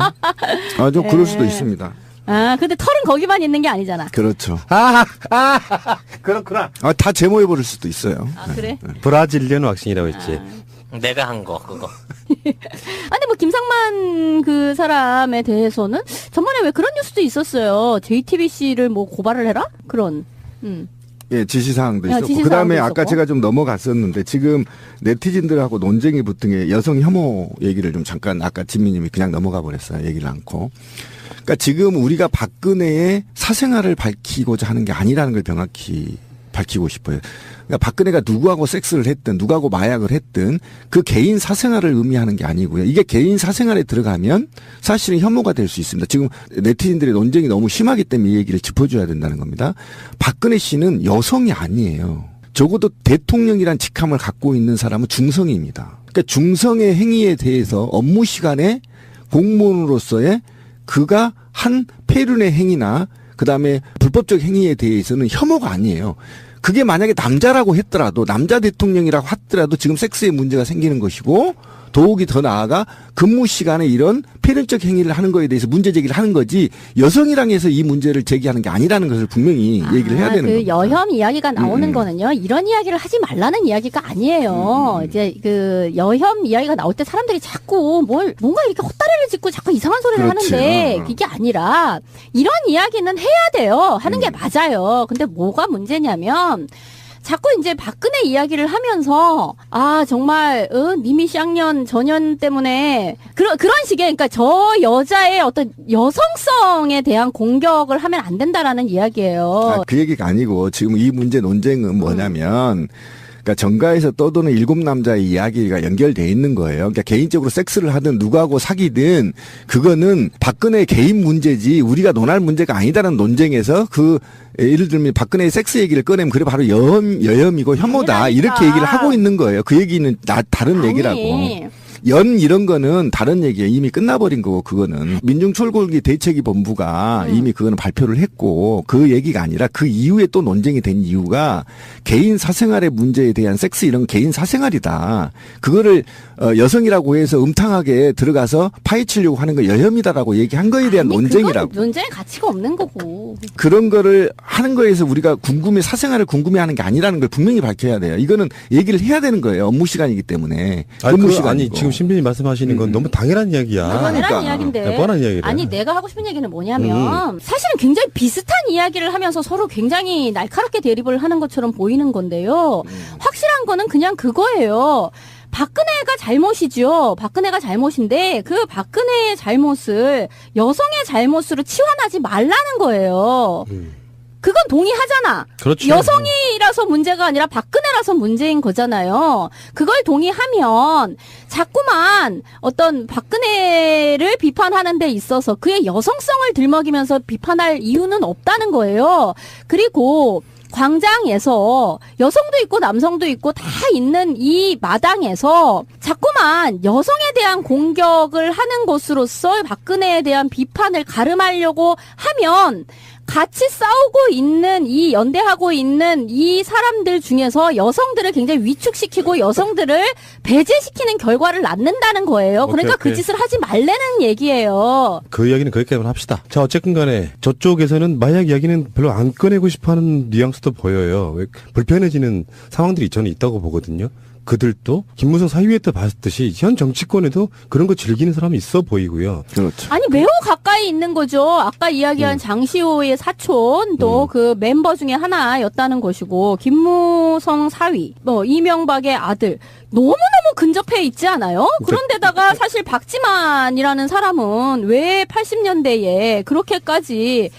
좀 그럴 수도 있습니다. 아, 근데 털은 거기만 있는 게 아니잖아. 그렇죠. 그렇구나. 다 제모해버릴 수도 있어요. 아, 그래? 브라질리언 왁싱이라고 했지. 내가 한 거 그거. 아니 뭐 김상만 그 사람에 대해서는 전번에 왜 그런 뉴스도 있었어요. JTBC를 뭐 고발을 해라? 그런. 예, 지시사항도 있었고. 지시사항도 그다음에 있었고. 아까 제가 좀 넘어갔었는데 지금 네티즌들하고 논쟁이 붙은 게 여성 혐오 얘기를 좀 잠깐 아까 진미님이 그냥 넘어가 버렸어요. 얘기를 않고. 그러니까 지금 우리가 박근혜의 사생활을 밝히고자 하는 게 아니라는 걸 명확히 밝히고 싶어요. 그러니까 박근혜가 누구하고 섹스를 했든 누구하고 마약을 했든 그 개인 사생활을 의미하는 게 아니고요. 이게 개인 사생활에 들어가면 사실은 혐오가 될 수 있습니다. 지금 네티즌들의 논쟁이 너무 심하기 때문에 이 얘기를 짚어줘야 된다는 겁니다. 박근혜 씨는 여성이 아니에요. 적어도 대통령이란 직함을 갖고 있는 사람은 중성입니다. 그러니까 중성의 행위에 대해서 업무 시간에 공무원으로서의 그가 한 폐륜의 행위나 그다음에 불법적 행위에 대해서는 혐오가 아니에요. 그게 만약에 남자라고 했더라도 남자 대통령이라고 하더라도 지금 섹스에 문제가 생기는 것이고 더욱이 더 나아가 근무 시간에 이런 폐륜적 행위를 하는 거에 대해서 문제 제기를 하는 거지 여성이랑 해서 이 문제를 제기하는 게 아니라는 것을 분명히 얘기를 해야 되는 겁니다. 여혐 이야기가 나오는 거는요. 이런 이야기를 하지 말라는 이야기가 아니에요. 이제 그 여혐 이야기가 나올 때 사람들이 자꾸 뭔가 이렇게 헛다리를 짚고 자꾸 이상한 소리를 그렇지. 하는데 그게 아니라 이런 이야기는 해야 돼요. 하는 게 맞아요. 근데 뭐가 문제냐면 자꾸 이제 박근혜 이야기를 하면서 정말 님이 쌍년 전년 때문에 그런 식의 그러니까 저 여자의 어떤 여성성에 대한 공격을 하면 안 된다라는 이야기예요. 그 얘기가 아니고 지금 이 문제 논쟁은 뭐냐면 그러니까 정가에서 떠도는 7남자의 이야기가 연결돼 있는 거예요. 그러니까 개인적으로 섹스를 하든 누구하고 사귀든 그거는 박근혜 개인 문제지 우리가 논할 문제가 아니다라는 논쟁에서 예를 들면 박근혜의 섹스 얘기를 꺼내면 그래 바로 여혐이고 혐오다 이렇게 얘기를 하고 있는 거예요. 그 얘기는 다른 얘기라고. 이런 거는 다른 얘기예요. 이미 끝나버린 거고 그거는 민중철골기 대책위 본부가 이미 그거는 발표를 했고 그 얘기가 아니라 그 이후에 또 논쟁이 된 이유가 개인 사생활의 문제에 대한 섹스 이런 개인 사생활이다. 그거를 여성이라고 해서 음탕하게 들어가서 파헤치려고 하는 거 여혐이다라고 얘기한 거에 대한 논쟁이라고. 그건 논쟁의 가치가 없는 거고. 그런 거를 하는 거에서 우리가 사생활을 궁금해하는 게 아니라는 걸 분명히 밝혀야 돼요. 이거는 얘기를 해야 되는 거예요. 업무 시간이기 때문에. 업무 시간이고. 지금 신변이 말씀하시는 건 너무 당연한 이야기야. 당연한 이야기인데. 뻔한 이야기래. 아니 내가 하고 싶은 얘기는 뭐냐면 사실은 굉장히 비슷한 이야기를 하면서 서로 굉장히 날카롭게 대립을 하는 것처럼 보이는 건데요. 확실한 거는 그냥 그거예요. 박근혜가 잘못이죠. 박근혜가 잘못인데 그 박근혜의 잘못을 여성의 잘못으로 치환하지 말라는 거예요. 그건 동의하잖아. 그렇죠. 여성이라서 문제가 아니라 박근혜라서 문제인 거잖아요. 그걸 동의하면 자꾸만 어떤 박근혜를 비판하는 데 있어서 그의 여성성을 들먹이면서 비판할 이유는 없다는 거예요. 그리고 광장에서 여성도 있고 남성도 있고 다 있는 이 마당에서 자꾸만 여성에 대한 공격을 하는 것으로서 박근혜에 대한 비판을 가름하려고 하면 같이 싸우고 있는 연대하고 있는 이 사람들 중에서 여성들을 굉장히 위축시키고 여성들을 배제시키는 결과를 낳는다는 거예요. 그러니까 그 짓을 하지 말라는 얘기예요. 그 이야기는 거기까지만 합시다. 자, 어쨌든 간에 저쪽에서는 마약 이야기는 별로 안 꺼내고 싶어하는 뉘앙스도 보여요. 왜 불편해지는 상황들이 저는 있다고 보거든요. 그들도 김무성 사유에 때 봤듯이 현 정치권에도 그런 거 즐기는 사람이 있어 보이고요. 그렇죠. 아니 매우 가까이 있는 거죠. 아까 이야기한 장시호의 사촌도 그 멤버 중에 하나였다는 것이고 김무성 사위, 이명박의 아들 너무너무 근접해 있지 않아요? 그런데다가 사실 박지만이라는 사람은 왜 80년대에 그렇게까지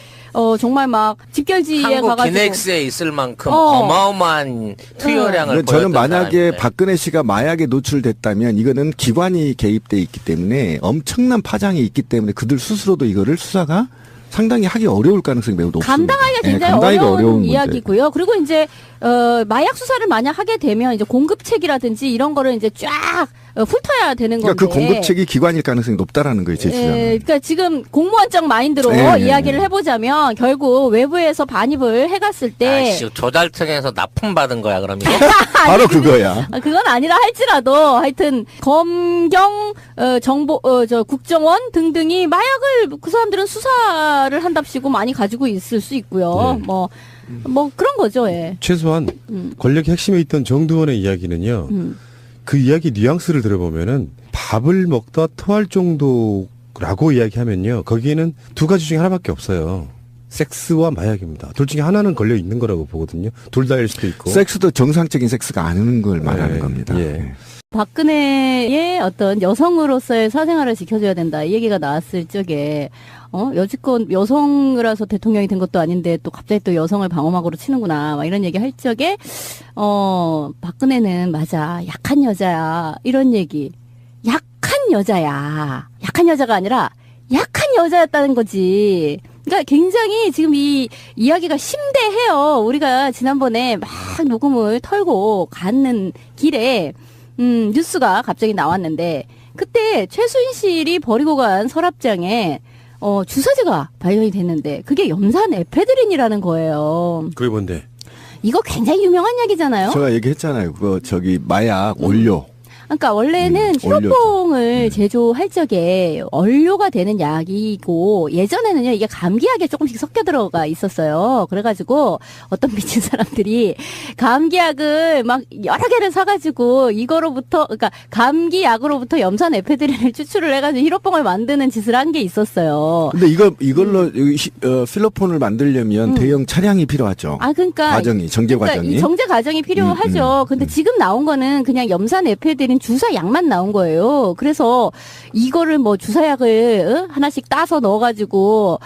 정말 막 집결지에 한국 가가지고 기넥스에 있을 만큼 어마어마한 투여량을 저는 만약에 사람인데. 박근혜 씨가 마약에 노출됐다면 이거는 기관이 개입돼 있기 때문에 엄청난 파장이 있기 때문에 그들 스스로도 이거를 수사가 상당히 하기 어려울 가능성이 매우 높습니다. 감당하기가 굉장히 어려운 이야기고요. 그리고 이제 마약 수사를 만약 하게 되면 이제 공급책이라든지 이런 거를 이제 쫙 훑어야 되는 건데. 그러니까 그 공급책이 기관일 가능성이 높다라는 거예요, 제 주장은. 그러니까 지금 공무원적 마인드로 이야기를 해보자면 결국 외부에서 반입을 해갔을 때. 아이씨, 조달청에서 납품받은 거야, 그럼 이거? 바로 그거야. 그건 아니라 할지라도 하여튼 검경 정보 국정원 등등이 마약을 그 사람들은 수사를 한답시고 많이 가지고 있을 수 있고요. 뭐 그런 거죠. 예. 최소한 권력의 핵심에 있던 정두원의 이야기는요. 그 이야기 뉘앙스를 들어보면은 밥을 먹다 토할 정도라고 이야기하면요. 거기에는 두 가지 중에 하나밖에 없어요. 섹스와 마약입니다. 둘 중에 하나는 걸려 있는 거라고 보거든요. 둘 다일 수도 있고. 섹스도 정상적인 섹스가 아닌 걸 말하는 예, 겁니다. 예. 박근혜의 어떤 여성으로서의 사생활을 지켜줘야 된다. 이 얘기가 나왔을 적에, 여지껏 여성이라서 대통령이 된 것도 아닌데 또 갑자기 또 여성을 방어막으로 치는구나. 막 이런 얘기 할 적에, 박근혜는 맞아. 약한 여자야. 이런 얘기. 약한 여자야. 약한 여자가 아니라 약한 여자였다는 거지. 그러니까 굉장히 지금 이 이야기가 심대해요. 우리가 지난번에 막 녹음을 털고 가는 길에 뉴스가 갑자기 나왔는데 그때 최순실이 버리고 간 서랍장에 주사제가 발견이 됐는데 그게 염산 에페드린이라는 거예요. 그게 뭔데? 이거 굉장히 유명한 약이잖아요. 제가 얘기했잖아요. 그거 마약 원료. 그러니까 원래는 히로뽕을 제조할 적에 원료가 되는 약이고 예전에는요 이게 감기약에 조금씩 섞여 들어가 있었어요. 그래가지고 어떤 미친 사람들이 감기약을 막 여러 개를 사가지고 이거로부터 그러니까 감기약으로부터 염산 에페드린을 추출을 해가지고 히로뽕을 만드는 짓을 한 게 있었어요. 근데 이걸로 필로폰을 만들려면 대형 차량이 필요하죠. 아 그러니까 과정이 정제 그러니까 과정이. 이 정제 과정이 필요하죠. 근데 지금 나온 거는 그냥 염산 에페드린 주사약만 나온 거예요. 그래서 이거를 뭐 주사약을 하나씩 따서 넣어가지고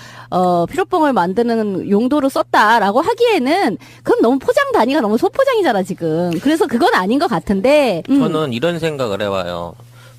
피로뽕을 만드는 용도로 썼다라고 하기에는 그럼 너무 포장 단위가 너무 소포장이잖아 지금. 그래서 그건 아닌 것 같은데. 저는 이런 생각을 해봐요.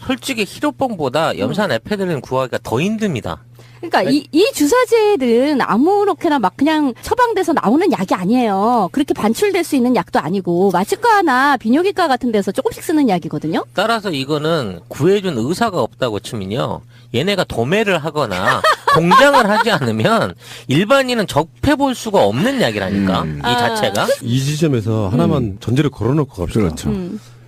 솔직히 히로뽕보다 염산 에페드린 구하기가 더 힘듭니다. 그러니까 이 주사제들은 아무렇게나 막 그냥 처방돼서 나오는 약이 아니에요. 그렇게 반출될 수 있는 약도 아니고 마취과나 비뇨기과 같은 데서 조금씩 쓰는 약이거든요. 따라서 이거는 구해준 의사가 없다고 치면요. 얘네가 도매를 하거나 공장을 하지 않으면 일반인은 접해볼 수가 없는 약이라니까. 이 자체가. 이 지점에서 하나만 전제를 걸어놓고 갑시다. 그렇죠.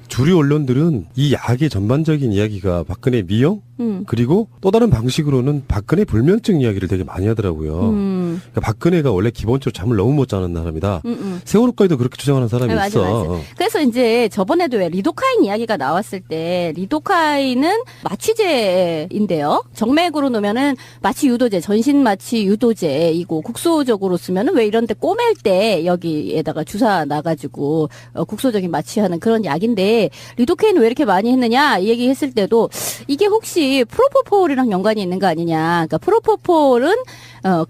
주류 언론들은 이 약의 전반적인 이야기가 박근혜 미용 그리고 또 다른 방식으로는 박근혜 불면증 이야기를 되게 많이 하더라고요. 그러니까 박근혜가 원래 기본적으로 잠을 너무 못 자는 사람이다. 세월호까지도 그렇게 주장하는 사람이 맞아, 있어. 맞아. 그래서 이제 저번에도 왜 리도카인 이야기가 나왔을 때 리도카인은 마취제인데요. 정맥으로 놓으면은 마취 유도제, 전신 마취 유도제이고 국소적으로 쓰면은 왜 이런데 꼬맬 때 여기에다가 주사 나가지고 국소적인 마취하는 그런 약인데 리도카인 왜 이렇게 많이 했느냐 이 얘기했을 때도 이게 혹시 프로포폴이랑 연관이 있는 거 아니냐. 그러니까 프로포폴은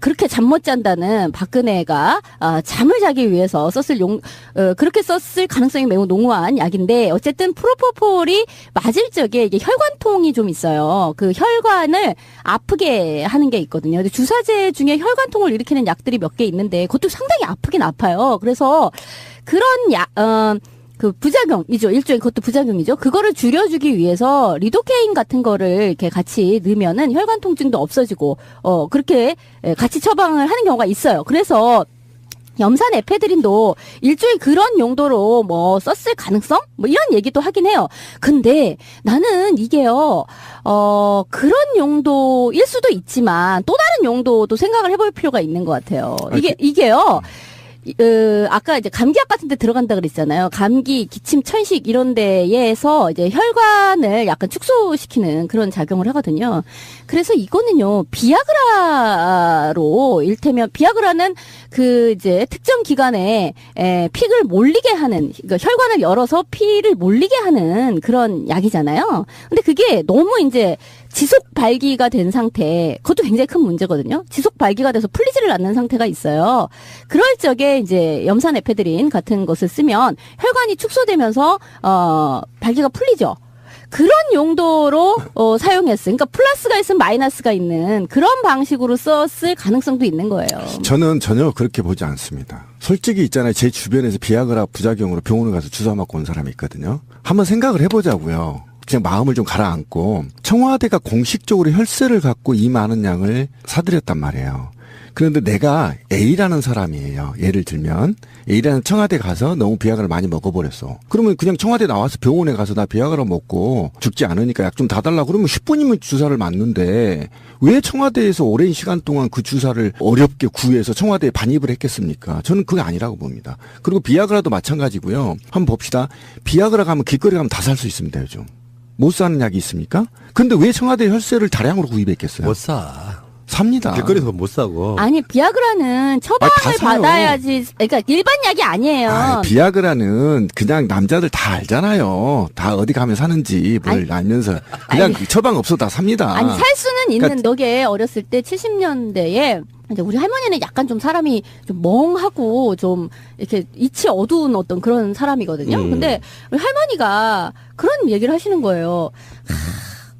그렇게 잠 못 잔다는 박근혜가 잠을 자기 위해서 썼을 그렇게 썼을 가능성이 매우 농후한 약인데 어쨌든 프로포폴이 맞을 적에 이게 혈관통이 좀 있어요. 그 혈관을 아프게 하는 게 있거든요. 근데 주사제 중에 혈관통을 일으키는 약들이 몇 개 있는데 그것도 상당히 아프긴 아파요. 그래서 그런 그 부작용이죠. 일종의 그것도 부작용이죠. 그거를 줄여주기 위해서 리도케인 같은 거를 이렇게 같이 넣으면은 혈관 통증도 없어지고 그렇게 같이 처방을 하는 경우가 있어요. 그래서 염산 에페드린도 일종의 그런 용도로 뭐 썼을 가능성? 뭐 이런 얘기도 하긴 해요. 근데 나는 이게요, 그런 용도일 수도 있지만 또 다른 용도도 생각을 해볼 필요가 있는 것 같아요. 이게요. 아까 이제 감기약 같은 데 들어간다 그랬잖아요. 감기, 기침, 천식 이런 데에서 이제 혈관을 약간 축소시키는 그런 작용을 하거든요. 그래서 이거는요, 비아그라로 일테면 비아그라는 그 이제 특정 기간에 피를 몰리게 하는, 그러니까 혈관을 열어서 피를 몰리게 하는 그런 약이잖아요. 근데 그게 너무 이제 지속 발기가 된 상태, 그것도 굉장히 큰 문제거든요. 지속 발기가 돼서 풀리지를 않는 상태가 있어요. 그럴 적에 이제 염산 에페드린 같은 것을 쓰면 혈관이 축소되면서 발기가 풀리죠. 그런 용도로 사용했어요. 그러니까 플러스가 있으면 마이너스가 있는 그런 방식으로 썼을 가능성도 있는 거예요. 저는 전혀 그렇게 보지 않습니다. 솔직히 있잖아요. 제 주변에서 비아그라 부작용으로 병원에 가서 주사 맞고 온 사람이 있거든요. 한번 생각을 해보자고요. 그냥 마음을 좀 가라앉고 청와대가 공식적으로 혈세를 갖고 이 많은 양을 사들였단 말이에요. 그런데 내가 A라는 사람이에요. 예를 들면 A라는 청와대 가서 너무 비아그라를 많이 먹어버렸어. 그러면 그냥 청와대 나와서 병원에 가서 나 비아그라 먹고 죽지 않으니까 약 좀 다 달라 그러면 10분이면 주사를 맞는데 왜 청와대에서 오랜 시간 동안 그 주사를 어렵게 구해서 청와대에 반입을 했겠습니까? 저는 그게 아니라고 봅니다. 그리고 비아그라도 마찬가지고요. 한번 봅시다. 비아그라 가면 길거리 가면 다 살 수 있습니다. 요즘. 못 사는 약이 있습니까? 근데 왜 청와대 혈세를 다량으로 구입했겠어요? 못 사. 삽니다. 길거리에서 못 사고. 아니 비아그라는 처방을 다 사요. 받아야지. 그러니까 일반 약이 아니에요. 비아그라는 그냥 남자들 다 알잖아요. 다 어디 가면 사는지 뭘 알면서 그냥 처방 없어 다 삽니다. 아니 살 수는 있는 너게 어렸을 때 70년대에 이제 우리 할머니는 약간 좀 사람이 좀 멍하고 좀 이렇게 이치 어두운 어떤 그런 사람이거든요. 근데 우리 할머니가 그런 얘기를 하시는 거예요.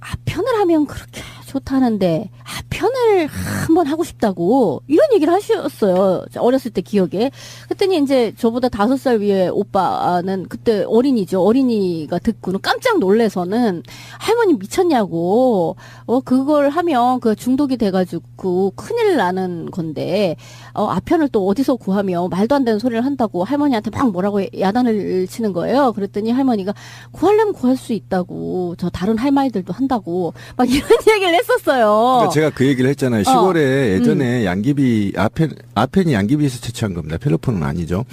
아편을 하면 그렇게 좋다는데 아편을 한번 하고 싶다고 이런 얘기를 하셨어요. 어렸을 때 기억에. 그랬더니 이제 저보다 5살 위에 오빠는 그때 어린이죠. 어린이가 듣고는 깜짝 놀래서는 할머니 미쳤냐고. 그걸 하면 그 중독이 돼가지고 큰일 나는 건데 아편을 또 어디서 구하며 말도 안 되는 소리를 한다고 할머니한테 막 뭐라고 야단을 치는 거예요. 그랬더니 할머니가 구하려면 구할 수 있다고 저 다른 할머니들도 한다고 막 이런 얘기를 했었어요. 그러니까 제가 그 얘기를 했잖아요. 시골에 예전에 양귀비 아펜이 양귀비에서 채취한 겁니다. 펠로폰은 아니죠.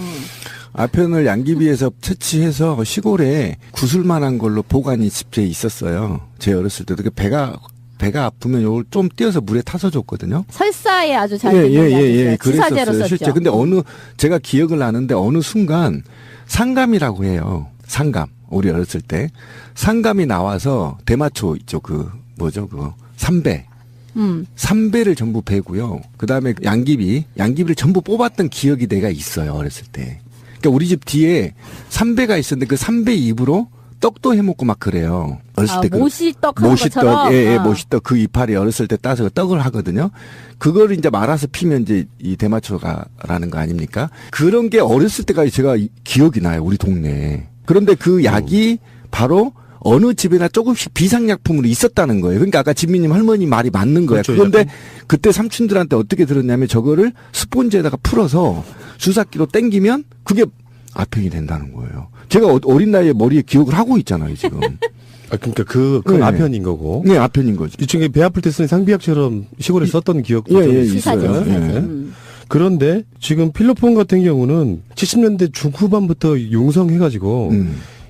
아펜을 양귀비에서 채취해서 시골에 구슬만한 걸로 보관이 집에 있었어요. 제 어렸을 때도 배가 아프면 요걸 좀 띄어서 물에 타서 줬거든요. 설사에 아주 잘 된 약이죠. 치사제로 그랬었어요. 썼죠. 실제. 근데 제가 기억을 나는데 어느 순간 상감이라고 해요. 상감. 우리 어렸을 때 상감이 나와서 대마초 있죠. 삼배. 삼배를 전부 베고요. 그다음에 양귀비를 전부 뽑았던 기억이 내가 있어요. 어렸을 때. 그러니까 우리 집 뒤에 삼배가 있었는데 그 삼배 잎으로 떡도 해먹고 막 그래요. 어렸을 때 모시떡 하는 것처럼. 모시떡 그 이파리 어렸을 때 따서 떡을 하거든요. 그거를 이제 말아서 피면 이제 이 대마초가라는 거 아닙니까? 그런 게 어렸을 때까지 제가 기억이 나요. 우리 동네에. 그런데 그 약이 바로 어느 집에나 조금씩 비상약품으로 있었다는 거예요. 그러니까 아까 진미님 할머니 말이 맞는 거야. 그렇죠, 그런데 약간. 그때 삼촌들한테 어떻게 들었냐면 저거를 스폰지에다가 풀어서 주사기로 땡기면 그게 아편이 된다는 거예요. 제가 어린 나이에 머리에 기억을 하고 있잖아요, 지금. 그러니까 그건 네. 아편인 거고. 네, 아편인 거죠. 일종의 배 아플 때 쓰는 상비약처럼 시골에 썼던 기억도 좀 있어요. 있어요. 그런데 지금 필로폰 같은 경우는 70년대 중후반부터 융성해가지고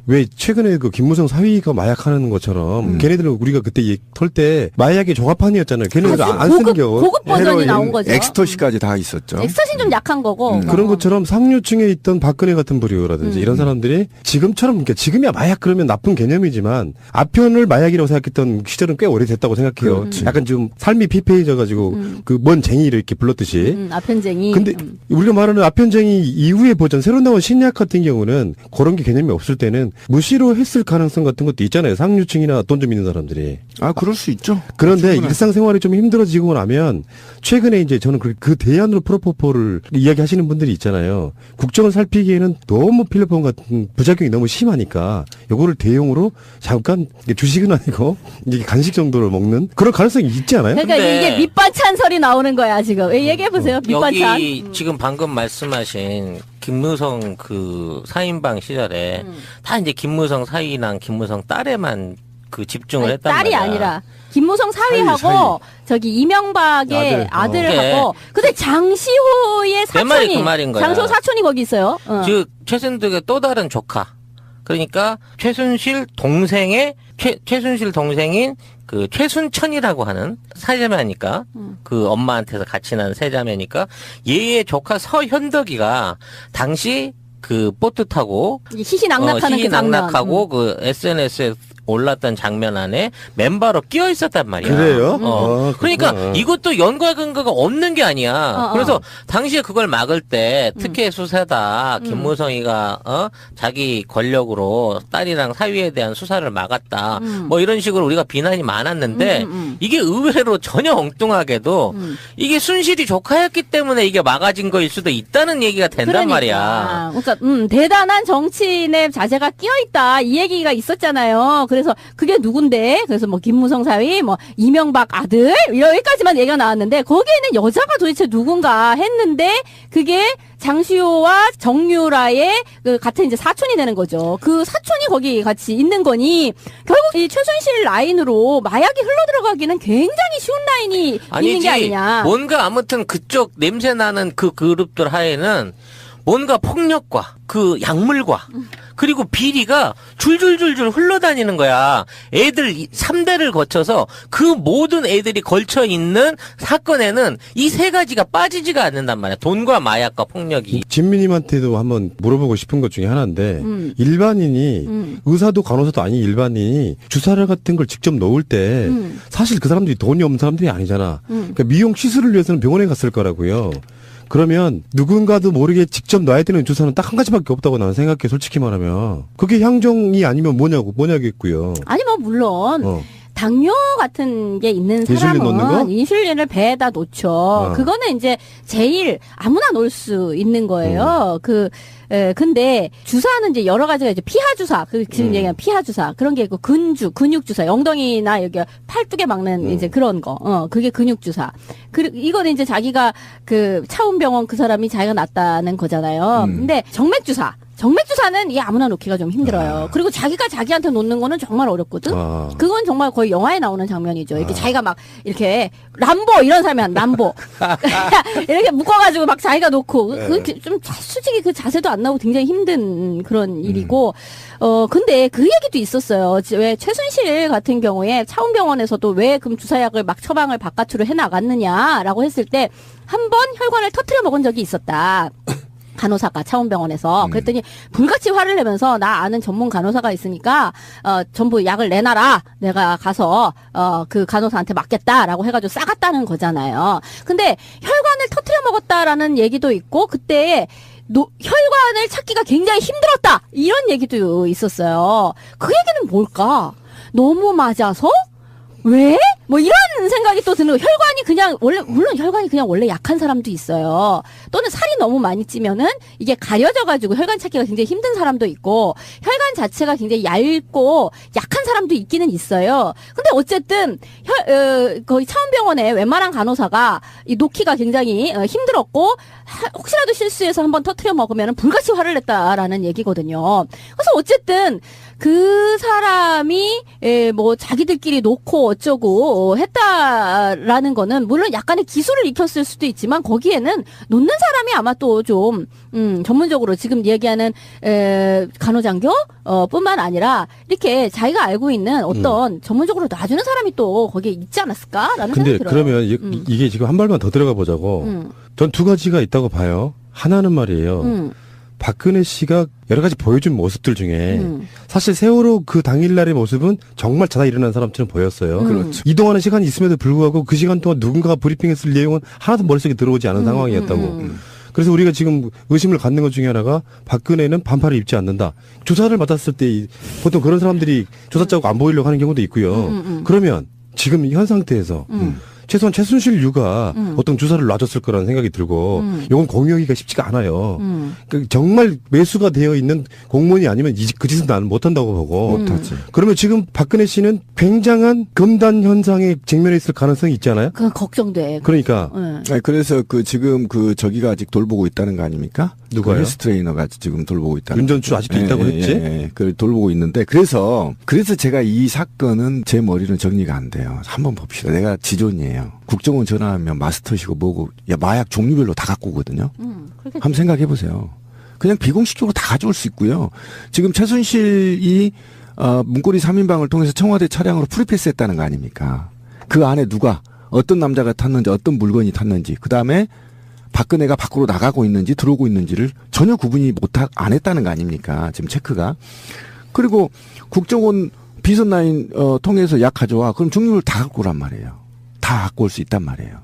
왜 최근에 그 김무성 사위가 마약하는 것처럼 걔네들은 우리가 그때 털 때 마약의 종합판이었잖아요. 걔네들 안 쓰는 게 고급 버전이 나온 거죠. 엑스터시까지 다 있었죠. 엑스터시는 좀 약한 거고. 그런 것처럼 상류층에 있던 박근혜 같은 부류라든지 이런 사람들이 지금처럼 그러니까 지금이야 마약 그러면 나쁜 개념이지만 아편을 마약이라고 생각했던 시절은 꽤 오래됐다고 생각해요. 그렇지. 약간 좀 삶이 피폐해져가지고 그 먼 쟁이를 이렇게 불렀듯이. 아편쟁이. 근데 우리가 말하는 아편쟁이 이후의 버전 새로 나온 신약 같은 경우는 그런 게 개념이 없을 때는 무시로 했을 가능성 같은 것도 있잖아요. 상류층이나 돈 좀 있는 사람들이. 그럴 수 있죠. 그런데 일상생활이 좀 힘들어지고 나면 최근에 이제 저는 그 대안으로 프로포폴을 이야기하시는 분들이 있잖아요. 국정을 살피기에는 너무 필로폰 같은 부작용이 너무 심하니까 요거를 대용으로 잠깐 주식은 아니고 이게 간식 정도로 먹는 그런 가능성이 있지 않아요? 그러니까 근데 이게 밑반찬설이 나오는 거야 지금. 얘기해 보세요. 밑반찬. 여기 지금 방금 말씀하신 김무성 그 사인방 시절에 다 이제 김무성 사위랑 김무성 딸에만 그 집중을 했단 딸이 말이야. 아니라 김무성 사위하고 저기 이명박의 아들하고 근데 장시호의 내 말이 사촌이 그 말인 거야. 장시호 사촌이 거기 있어요. 즉 최순득의 또 다른 조카. 그러니까 최순실 동생의 최순실 동생인 그 최순천이라고 하는 세자매니까 그 엄마한테서 같이 난 세자매니까 얘의 조카 서현덕이가 당시 그 보트 타고 희희낙낙하는 그 장면. 희희낙낙하고 그 SNS에 올랐던 장면 안에 멤버로 끼어 있었단 말이야. 그래요? 그러니까 그렇구나. 이것도 연관 근거가 없는 게 아니야. 그래서 당시에 그걸 막을 때 특혜 수사다. 김무성이가 자기 권력으로 딸이랑 사위에 대한 수사를 막았다. 뭐 이런 식으로 우리가 비난이 많았는데 이게 의외로 전혀 엉뚱하게도 이게 순실이 조카였기 때문에 이게 막아진 거일 수도 있다는 얘기가 된단 말이야. 그러니까 대단한 정치인의 자제가 끼어 있다 이 얘기가 있었잖아요. 그래서 그게 누군데? 그래서 뭐 김무성 사위, 뭐 이명박 아들 여기까지만 얘기가 나왔는데 거기에는 여자가 도대체 누군가 했는데 그게 장시호와 정유라의 그 같은 이제 사촌이 되는 거죠. 그 사촌이 거기 같이 있는 거니 결국 이 최순실 라인으로 마약이 흘러들어가기는 굉장히 쉬운 라인이 있는 게 아니냐. 뭔가 아무튼 그쪽 냄새 나는 그 그룹들 하에는 뭔가 폭력과 그 약물과 그리고 비리가 줄줄줄줄 흘러다니는 거야. 애들 3대를 거쳐서 그 모든 애들이 걸쳐 있는 사건에는 이 세 가지가 빠지지가 않는단 말이야. 돈과 마약과 폭력이. 진미님한테도 한번 물어보고 싶은 것 중에 하나인데 일반인이 의사도 간호사도 아닌 일반인이 주사를 같은 걸 직접 놓을 때 사실 그 사람들이 돈이 없는 사람들이 아니잖아. 그러니까 미용 시술을 위해서는 병원에 갔을 거라고요. 그러면 누군가도 모르게 직접 놔야 되는 주사는 딱 한 가지밖에 없다고 나는 생각해. 솔직히 말하면 그게 향정이 아니면 뭐냐겠고요. 아니 뭐 물론 당뇨 같은 게 있는 인슐린 넣는 거? 사람은 인슐린을 배에다 놓죠. 그거는 이제 제일 아무나 놓을 수 있는 거예요. 근데 주사는 이제 여러 가지가 이제 피하 주사, 지금 얘기한 피하 주사 그런 게 있고 근육 주사, 엉덩이나 여기 팔뚝에 막는 이제 그런 거, 그게 근육 주사. 이거는 이제 자기가 그 차운병원 그 사람이 자기가 놨다는 거잖아요. 근데 정맥 주사는 이게 아무나 놓기가 좀 힘들어요. 그리고 자기가 자기한테 놓는 거는 정말 어렵거든. 그건 정말 거의 영화에 나오는 장면이죠. 이렇게 자기가 막 이렇게 람보 이런 사람이 한 람보 이렇게 묶어가지고 막 자기가 놓고 그 좀 솔직히 그 자세도 안 나오고 굉장히 힘든 그런 일이고. 근데 그 얘기도 있었어요. 왜 최순실 같은 경우에 차운병원에서도 왜 그럼 주사약을 막 처방을 바깥으로 해 나갔느냐라고 했을 때 한 번 혈관을 터트려 먹은 적이 있었다. 간호사가 차운병원에서 그랬더니 불같이 화를 내면서 나 아는 전문 간호사가 있으니까 전부 약을 내놔라 내가 가서 그 간호사한테 맞겠다라고 해가지고 싸갔다는 거잖아요. 근데 혈관을 터트려 먹었다라는 얘기도 있고 그때 혈관을 찾기가 굉장히 힘들었다 이런 얘기도 있었어요. 그 얘기는 뭘까? 너무 맞아서? 왜? 뭐 이런 생각이 또 드는 거. 혈관이 그냥 물론 혈관이 그냥 원래 약한 사람도 있어요. 또는 살이 너무 많이 찌면은 이게 가려져가지고 혈관 찾기가 굉장히 힘든 사람도 있고 혈관 자체가 굉장히 얇고 약한 사람도 있기는 있어요. 근데 어쨌든 거의 차운병원에 웬만한 간호사가 이 놓기가 굉장히 힘들었고 혹시라도 실수해서 한번 터트려 먹으면 불같이 화를 냈다라는 얘기거든요. 그래서 어쨌든 그 사람이 뭐 자기들끼리 놓고 어쩌고 했다라는 거는 물론 약간의 기술을 익혔을 수도 있지만 거기에는 놓는 사람이 아마 또 좀 전문적으로 지금 얘기하는 간호장교 뿐만 아니라 이렇게 자기가 알고 있는 어떤 전문적으로 놔주는 사람이 또 거기에 있지 않았을까라는 생각이 들어요. 그러면 이게 지금 한 발만 더 들어가 보자고. 전 두 가지가 있다고 봐요. 하나는 말이에요. 박근혜 씨가 여러 가지 보여준 모습들 중에 사실 세월호 그 당일날의 모습은 정말 자다 일어난 사람처럼 보였어요. 그렇죠. 이동하는 시간이 있음에도 불구하고 그 시간 동안 누군가가 브리핑했을 내용은 하나도 머릿속에 들어오지 않은 상황이었다고. 그래서 우리가 지금 의심을 갖는 것 중에 하나가 박근혜는 반팔을 입지 않는다. 조사를 받았을 때 보통 그런 사람들이 조사 자국 안 보이려고 하는 경우도 있고요. 그러면 지금 현 상태에서 최소한 최순실 유가 어떤 주사를 놔줬을 거라는 생각이 들고 이건 공유하기가 쉽지가 않아요. 그러니까 정말 매수가 되어 있는 공무원이 아니면 그 짓은 나는 못한다고 보고. 못하지. 그러면 지금 박근혜 씨는 굉장한 금단 현상에 직면해 있을 가능성이 있지 않아요? 그건 걱정돼. 그러니까. 아니, 그래서 지금 저기가 아직 돌보고 있다는 거 아닙니까? 누가요? 그 헬스 트레이너가 지금 돌보고 있다는. 윤전추 아직도 있다고 했지? 그걸 돌보고 있는데 그래서 제가 이 사건은 제 머리는 정리가 안 돼요. 한번 봅시다. 내가 지존이에요. 국정원 전화하면 마스터시고 뭐고 마약 종류별로 다 갖고 오거든요. 한번 생각해 보세요. 그냥 비공식적으로 다 가져올 수 있고요. 지금 최순실이 문고리 3인방을 통해서 청와대 차량으로 프리패스했다는 거 아닙니까? 그 안에 누가 어떤 남자가 탔는지 어떤 물건이 탔는지 그다음에 박근혜가 밖으로 나가고 있는지 들어오고 있는지를 전혀 구분이 안 했다는 거 아닙니까? 지금 체크가. 그리고 국정원 비선 라인 통해서 약 가져와. 그럼 종류를 다 갖고 오란 말이에요. 다 갖고 올 수 있단 말이에요.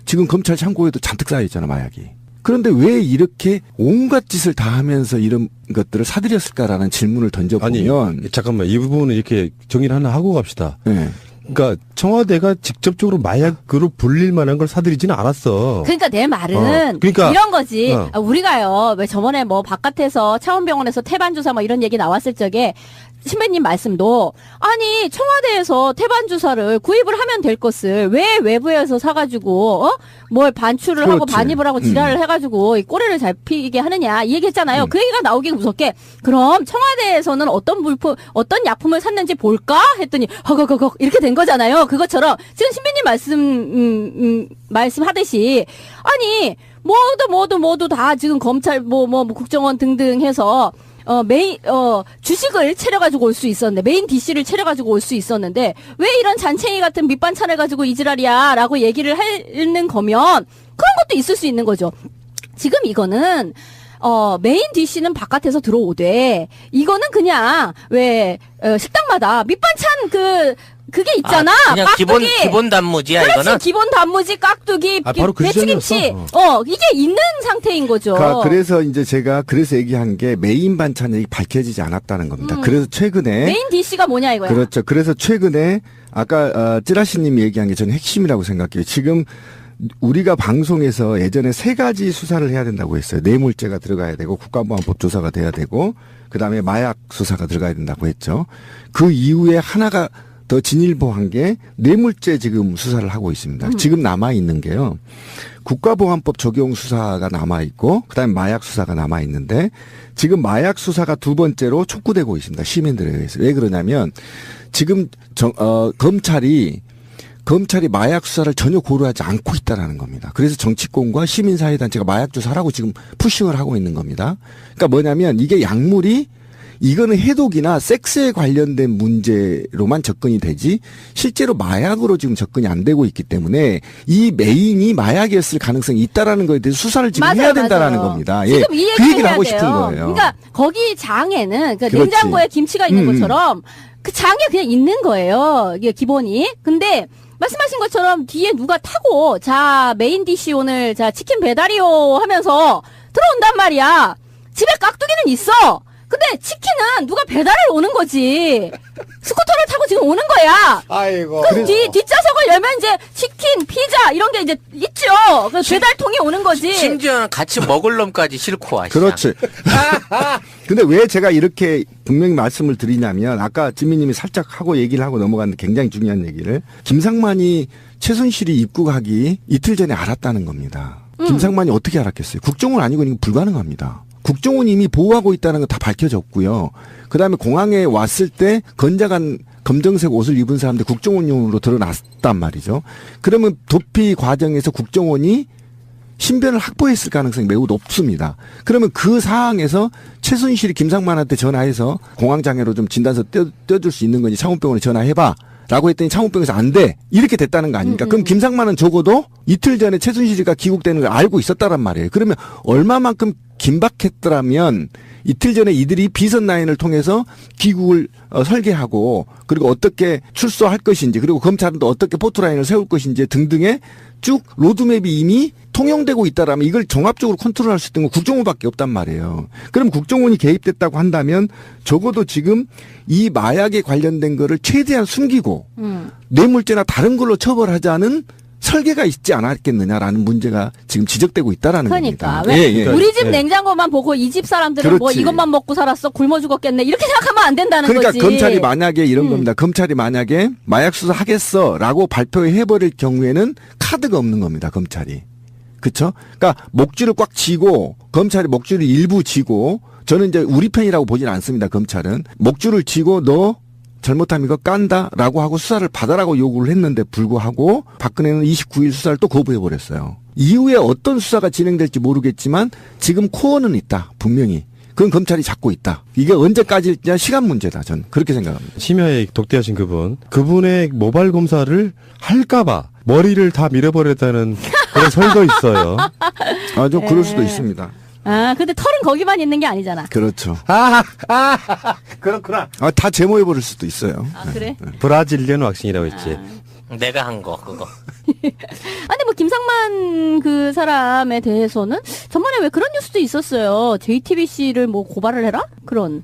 지금 검찰 창고에도 잔뜩 쌓여있잖아, 마약이. 그런데 왜 이렇게 온갖 짓을 다 하면서 이런 것들을 사들였을까라는 질문을 던져보면. 아니, 잠깐만. 이 부분은 이렇게 정리를 하나 하고 갑시다. 네. 그러니까 청와대가 직접적으로 마약으로 불릴 만한 걸 사들이지는 않았어. 그러니까 내 말은 그러니까, 이런 거지. 우리가요. 왜 저번에 뭐 바깥에서 차원병원에서 태반 주사 뭐 이런 얘기 나왔을 적에 신배님 말씀도 아니 청와대에서 태반 주사를 구입을 하면 될 것을 왜 외부에서 사가지고 뭘 반출을 하고 반입을 하고 지랄을 해가지고 이 꼬리를 잘 피게 하느냐 이 얘기했잖아요. 그 얘기가 나오기 무섭게 그럼 청와대에서는 어떤 약품을 샀는지 볼까 했더니 허거거거 이렇게 된 거잖아요. 그것처럼 지금 신배님 말씀하듯이 아니 모두 다 지금 검찰, 국정원 등등 해서, 주식을 차려가지고 올 수 있었는데, 메인 DC를 차려가지고 올 수 있었는데, 왜 이런 잔챙이 같은 밑반찬을 가지고 이지랄이야, 라고 얘기를 하는 거면, 그런 것도 있을 수 있는 거죠. 지금 이거는, 메인 DC는 바깥에서 들어오되, 이거는 그냥, 식당마다 밑반찬 그게 있잖아. 그냥 깍두기. 기본 단무지야, 그렇지, 이거는. 기본 단무지, 깍두기, 바로 그 배추김치. 이게 있는 상태인 거죠. 그래서 이제 제가 얘기한 게 메인 반찬이 밝혀지지 않았다는 겁니다. 그래서 최근에 메인 DC가 뭐냐 이거야. 그렇죠. 그래서 최근에 아까 찌라시님이 얘기한 게 저는 핵심이라고 생각해요. 지금 우리가 방송에서 예전에 3가지 수사를 해야 된다고 했어요. 뇌물죄가 들어가야 되고 국가보안법 조사가 돼야 되고 그다음에 마약 수사가 들어가야 된다고 했죠. 그 이후에 하나가 더 진일보한 게 뇌물죄 지금 수사를 하고 있습니다. 지금 남아 있는 게요. 국가보안법 적용 수사가 남아 있고 그다음에 마약 수사가 남아 있는데 지금 마약 수사가 2번째로 촉구되고 있습니다. 시민들에 의해서. 왜 그러냐면 지금 검찰이 마약 수사를 전혀 고려하지 않고 있다라는 겁니다. 그래서 정치권과 시민사회단체가 마약 조사하라고 지금 푸싱을 하고 있는 겁니다. 그러니까 뭐냐면 이게 약물이 이거는 해독이나 섹스에 관련된 문제로만 접근이 되지 실제로 마약으로 지금 접근이 안 되고 있기 때문에 이 메인이 마약이었을 가능성이 있다라는 거에 대해서 수사를 지금 해야 된다라는 겁니다. 지금 이 그 얘기를 하고 돼요. 싶은 거예요. 그러니까 거기 장에는 그렇지. 냉장고에 김치가 있는 것처럼 그 장에 그냥 있는 거예요. 이게 기본이. 근데 말씀하신 것처럼 뒤에 누가 타고 메인 DC 오늘 치킨 배달이요 하면서 들어온단 말이야. 집에 깍두기는 있어. 근데 치킨은 누가 배달을 오는 거지. 스쿠터를 타고 지금 오는 거야. 아이고. 그럼 뒷좌석을 열면 이제 치킨, 피자 이런 게 이제 있죠. 그 배달통이 오는 거지. 심지어는 같이 먹을 놈까지 싫고 와. 그렇지. 근데 왜 제가 이렇게 분명히 말씀을 드리냐면 아까 지민님이 살짝 하고 얘기를 하고 넘어갔는데 굉장히 중요한 얘기를 김상만이 최순실이 입국하기 이틀 전에 알았다는 겁니다. 김상만이 어떻게 알았겠어요? 국정원 아니고 이거 불가능합니다. 국정원이 이미 보호하고 있다는 건 다 밝혀졌고요. 그다음에 공항에 왔을 때 건장한 검정색 옷을 입은 사람들 국정원용으로 드러났단 말이죠. 그러면 도피 과정에서 국정원이 신변을 확보했을 가능성이 매우 높습니다. 그러면 그 상황에서 최순실이 김상만한테 전화해서 공황장애로 좀 진단서 떼어줄 수 있는 건지 창원병원에 전화해봐. 라고 했더니 창원병에서 안 돼. 이렇게 됐다는 거 아닙니까? 그럼 김상만은 적어도 이틀 전에 최순실이가 귀국되는 걸 알고 있었다란 말이에요. 그러면 얼마만큼 긴박했더라면 이틀 전에 이들이 비선 라인을 통해서 귀국을 설계하고 그리고 어떻게 출소할 것인지 그리고 검찰은 또 어떻게 포트라인을 세울 것인지 등등의 쭉 로드맵이 이미 통용되고 있다라면 이걸 종합적으로 컨트롤할 수 있는 건 국정원밖에 없단 말이에요. 그럼 국정원이 개입됐다고 한다면 적어도 지금 이 마약에 관련된 거를 최대한 숨기고 뇌물죄나 다른 걸로 처벌하자는 설계가 있지 않았겠느냐라는 문제가 지금 지적되고 있다라는 그러니까. 겁니다. 왜 우리 집 냉장고만 보고 이 집 사람들은 뭐 그렇지. 이것만 먹고 살았어 굶어 죽었겠네 이렇게 생각하면 안 된다는 그러니까 거지. 검찰이 만약에 이런 겁니다. 검찰이 만약에 마약 수사하겠어라고 발표해버릴 경우에는 카드가 없는 겁니다. 검찰이. 그렇죠? 그러니까 목줄을 꽉 쥐고 검찰이 목줄을 일부 쥐고 저는 이제 우리 편이라고 보진 않습니다. 검찰은 목줄을 쥐고 너 잘못하면 이거 깐다라고 하고 수사를 받아라고 요구를 했는데 불구하고 박근혜는 29일 수사를 또 거부해버렸어요. 이후에 어떤 수사가 진행될지 모르겠지만 지금 코어는 있다. 분명히. 그건 검찰이 잡고 있다. 이게 언제까지냐 시간 문제다. 전 그렇게 생각합니다. 심야에 독대하신 그분의 모발 검사를 할까봐 머리를 다 밀어버렸다는 그런 설도 있어요. 좀 그럴 수도 있습니다. 근데 털은 거기만 있는 게 아니잖아. 그렇죠. 그렇구나. 다 제모해버릴 수도 있어요. 그래? 브라질리언 왁싱이라고 했지. 내가 한 거 그거. 아니 뭐 김상만 그 사람에 대해서는 전번에 왜 그런 뉴스도 있었어요. JTBC를 뭐 고발을 해라? 그런.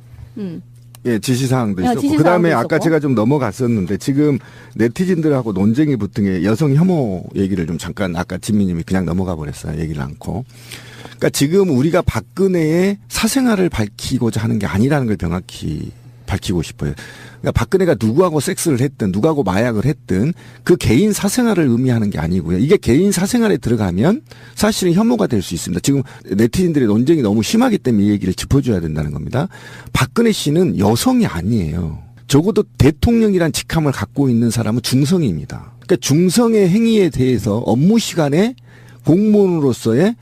예, 지시사항도 있었고. 지시사항도 그다음에 있었고. 아까 제가 좀 넘어갔었는데 지금 네티즌들하고 논쟁이 붙은 게 여성 혐오 얘기를 좀 잠깐 아까 진미님이 그냥 넘어가 버렸어요. 얘기를 않고. 그러니까 지금 우리가 박근혜의 사생활을 밝히고자 하는 게 아니라는 걸 명확히 밝히고 싶어요. 그러니까 박근혜가 누구하고 섹스를 했든 누구하고 마약을 했든 그 개인 사생활을 의미하는 게 아니고요. 이게 개인 사생활에 들어가면 사실은 혐오가 될 수 있습니다. 지금 네티즌들의 논쟁이 너무 심하기 때문에 이 얘기를 짚어줘야 된다는 겁니다. 박근혜 씨는 여성이 아니에요. 적어도 대통령이란 직함을 갖고 있는 사람은 중성입니다. 그러니까 중성의 행위에 대해서 업무 시간에 공무원으로서의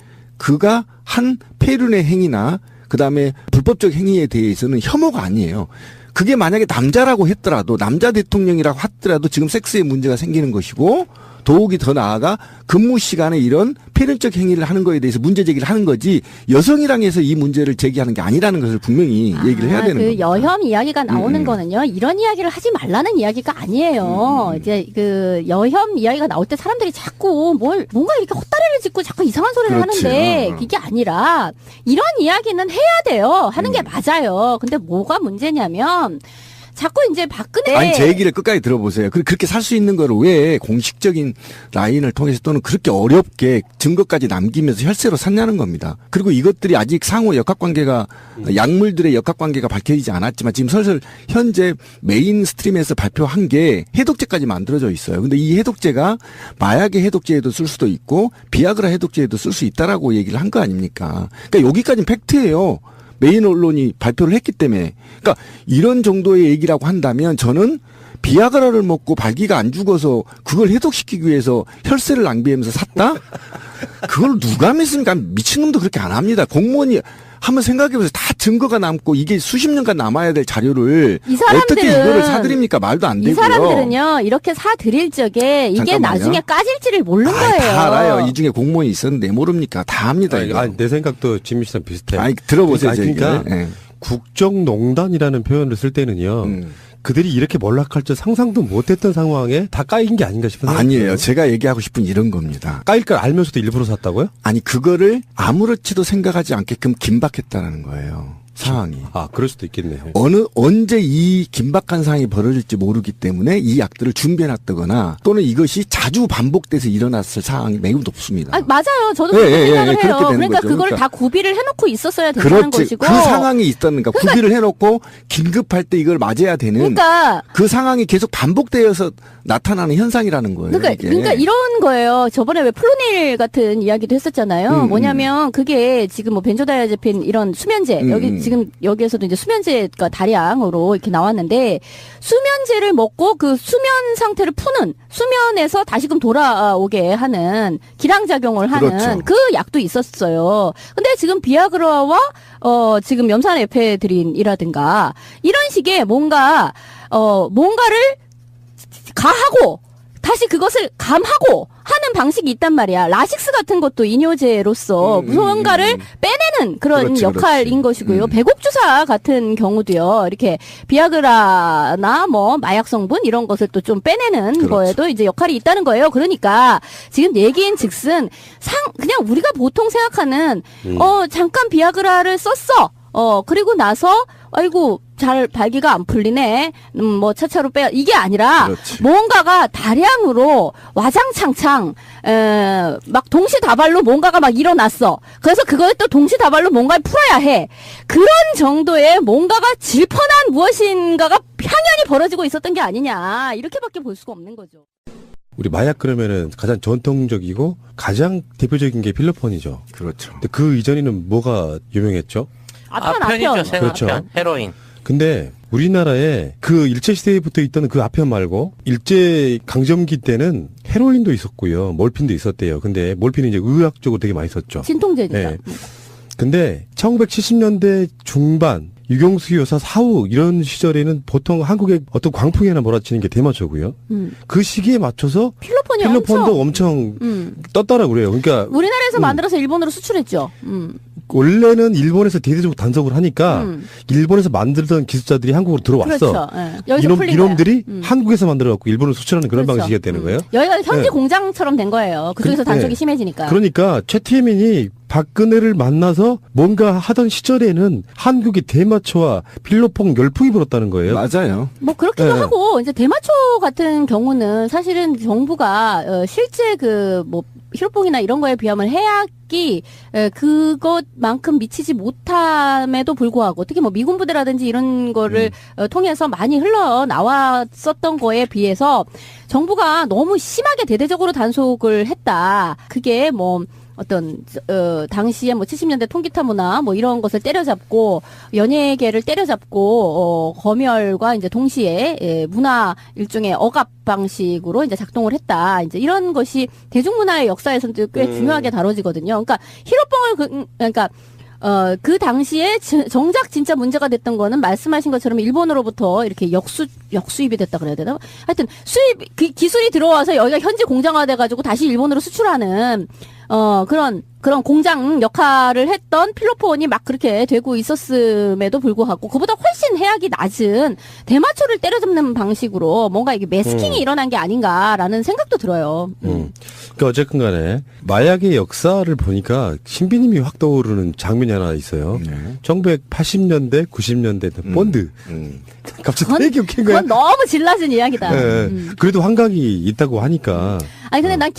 그가 한 폐륜의 행위나 그다음에 불법적 행위에 대해서는 혐오가 아니에요. 그게 만약에 남자라고 했더라도 남자 대통령이라고 하더라도 지금 섹스에 문제가 생기는 것이고 더욱이 더 나아가 근무 시간에 이런 폐륜적 행위를 하는 거에 대해서 문제 제기를 하는 거지 여성이랑 해서 이 문제를 제기하는 게 아니라는 것을 분명히 얘기를 해야 되는 거예요. 그 여혐 이야기가 나오는 거는요. 이런 이야기를 하지 말라는 이야기가 아니에요. 이제 그 여혐 이야기가 나올 때 사람들이 자꾸 뭔가 이렇게 헛다리를 짚고 자꾸 이상한 소리를 그렇지. 하는데 그게 아니라 이런 이야기는 해야 돼요. 하는 게 맞아요. 근데 뭐가 문제냐면 자꾸 이제 박근혜 아니 제 얘기를 끝까지 들어보세요. 그렇게 살 수 있는 거를 왜 공식적인 라인을 통해서 또는 그렇게 어렵게 증거까지 남기면서 혈세로 샀냐는 겁니다. 그리고 이것들이 아직 상호 역학관계가 약물들의 역학관계가 밝혀지지 않았지만 지금 슬슬 현재 메인 스트림에서 발표한 게 해독제까지 만들어져 있어요. 근데 이 해독제가 마약의 해독제에도 쓸 수도 있고 비아그라 해독제에도 쓸 수 있다라고 얘기를 한 거 아닙니까? 그러니까 여기까지는 팩트예요. 메인 언론이 발표를 했기 때문에. 그러니까 이런 정도의 얘기라고 한다면 저는 비아그라를 먹고 발기가 안 죽어서 그걸 해독시키기 위해서 혈세를 낭비하면서 샀다? 그걸 누가 믿습니까? 미친놈도 그렇게 안 합니다. 공무원이 한번 생각해보세요. 다 증거가 남고 이게 수십 년간 남아야 될 자료를 어떻게 이거를 사드립니까? 말도 안 되고요. 이 사람들은요. 이렇게 사드릴 적에 이게 잠깐만요. 나중에 까질지를 모르는 거예요. 다 알아요. 이 중에 공무원이 있었는데 모릅니까? 다 합니다. 아니, 내 생각도 지민 씨랑 비슷해. 아니 들어보세요. 그러니까 네. 국정농단이라는 표현을 쓸 때는요. 그들이 이렇게 몰락할 줄 상상도 못했던 상황에 다 까인 게 아닌가 싶은 생각이 아니에요. 들어요. 제가 얘기하고 싶은 이런 겁니다. 까일 걸 알면서도 일부러 샀다고요? 아니 그거를 아무렇지도 생각하지 않게끔 긴박했다는 거예요. 상황이. 아, 그럴 수도 있겠네요. 언제 이 긴박한 상황이 벌어질지 모르기 때문에 이 약들을 준비해놨다거나 또는 이것이 자주 반복돼서 일어났을 상황이 매우 높습니다. 아, 맞아요. 저도 예, 그렇게 예, 생각을 예, 해요. 그렇게 되는 그러니까 거죠. 그걸 그러니까. 다 구비를 해놓고 있었어야 된다는 그렇지. 것이고. 그 상황이 있다는가. 구비를 해놓고 긴급할 때 이걸 맞아야 되는 그러니까 그 상황이 계속 반복되어서 나타나는 현상이라는 거예요. 이게. 그러니까 이런 거예요. 저번에 왜 플로닐 같은 이야기도 했었잖아요. 뭐냐면 그게 지금 뭐 벤조다이아제핀 이런 수면제 지금 여기에서도 이제 수면제가 다량으로 이렇게 나왔는데 수면제를 먹고 그 수면 상태를 푸는 수면에서 다시금 돌아오게 하는 기량작용을 하는 그렇죠. 그 약도 있었어요. 근데 지금 비아그라와 지금 염산 에페드린이라든가 이런 식의 뭔가를 가하고 다시 그것을 감하고 하는 방식이 있단 말이야. 라식스 같은 것도 이뇨제로서 무언가를 빼내는 그런 그렇지, 역할인 그렇지. 것이고요. 배곡주사 같은 경우도요. 이렇게 비아그라나 뭐 마약 성분 이런 것을 또 좀 빼내는 그렇죠. 거에도 이제 역할이 있다는 거예요. 그러니까 지금 얘기인 즉슨 그냥 우리가 보통 생각하는 잠깐 비아그라를 썼어. 그리고 나서 아이고 잘 발기가 안 풀리네. 뭐 차차로 빼 이게 아니라 그렇지. 뭔가가 다량으로 와장창창 막 동시다발로 뭔가가 막 일어났어. 그래서 그거에 또 동시다발로 뭔가를 풀어야 해. 그런 정도의 뭔가가 질펀한 무엇인가가 향연이 벌어지고 있었던 게 아니냐. 이렇게밖에 볼 수가 없는 거죠. 우리 마약 그러면은 가장 전통적이고 가장 대표적인 게 필로폰이죠. 그렇죠. 근데 그 이전에는 뭐가 유명했죠? 아편이죠. 생아편, 그렇죠. 헤로인. 근데 우리나라에 그 일제시대부터 있던 그 아편 말고 일제 강점기 때는 헤로인도 있었고요. 몰핀도 있었대요. 근데 몰핀은 이제 의학적으로 되게 많이 썼죠. 진통제니까. 네. 근데 1970년대 중반 유경수 여사 사후 이런 시절에는 보통 한국의 어떤 광풍이나 몰아치는 게 대마초고요. 그 시기에 맞춰서 필로폰도 엄청 떴다라고 그래요. 그러니까 우리나라에서 만들어서 일본으로 수출했죠. 원래는 일본에서 대대적으로 단속을 하니까 일본에서 만들던 기술자들이 한국으로 들어왔어. 그렇죠. 예. 여기서 풀린 이놈들이 거야. 한국에서 만들어갖고 일본으로 수출하는 그런 그렇죠. 방식이 되는 거예요. 여기가 현지 네. 공장처럼 된 거예요. 그중에서 단속이 네. 심해지니까. 그러니까 최태민이 박근혜를 만나서 뭔가 하던 시절에는 한국이 대마초와 필로폰 열풍이 불었다는 거예요. 맞아요. 뭐 그렇기도 네. 하고 이제 대마초 같은 경우는 사실은 정부가 실제 그 뭐 힐뽕이나 이런 거에 비하면 해악이 그것만큼 미치지 못함에도 불구하고 특히 뭐 미군 부대라든지 이런 거를 통해서 많이 흘러나왔었던 거에 비해서 정부가 너무 심하게 대대적으로 단속을 했다. 그게 뭐 어떤 당시에 뭐 70년대 통기타 문화 뭐 이런 것을 때려잡고 연예계를 때려잡고 검열과 이제 동시에 문화 일종의 억압 방식으로 이제 작동을 했다. 이제 이런 것이 대중문화의 역사에서도 꽤 중요하게 다뤄지거든요. 그러니까 히로뽕을 그러니까 그 당시에 정작 진짜 문제가 됐던 거는 말씀하신 것처럼 일본으로부터 이렇게 역수입이 됐다 그래야 되나? 하여튼 기술이 들어와서 여기가 현지 공장화 돼가지고 다시 일본으로 수출하는, 그런 공장 역할을 했던 필로폰이 막 그렇게 되고 있었음에도 불구하고 그보다 훨씬 해악이 낮은 대마초를 때려잡는 방식으로 뭔가 이게 매스킹이 일어난 게 아닌가라는 생각도 들어요. 그러니까 어쨌든 간에 마약의 역사를 보니까 신비님이 확 떠오르는 장면이 하나 있어요. 1980년대, 90년대 본드. 갑자기 되게 웃긴 거야. 그건 너무 질낮은 이야기다. 그래도 환각이 있다고 하니까. 아니 근데 난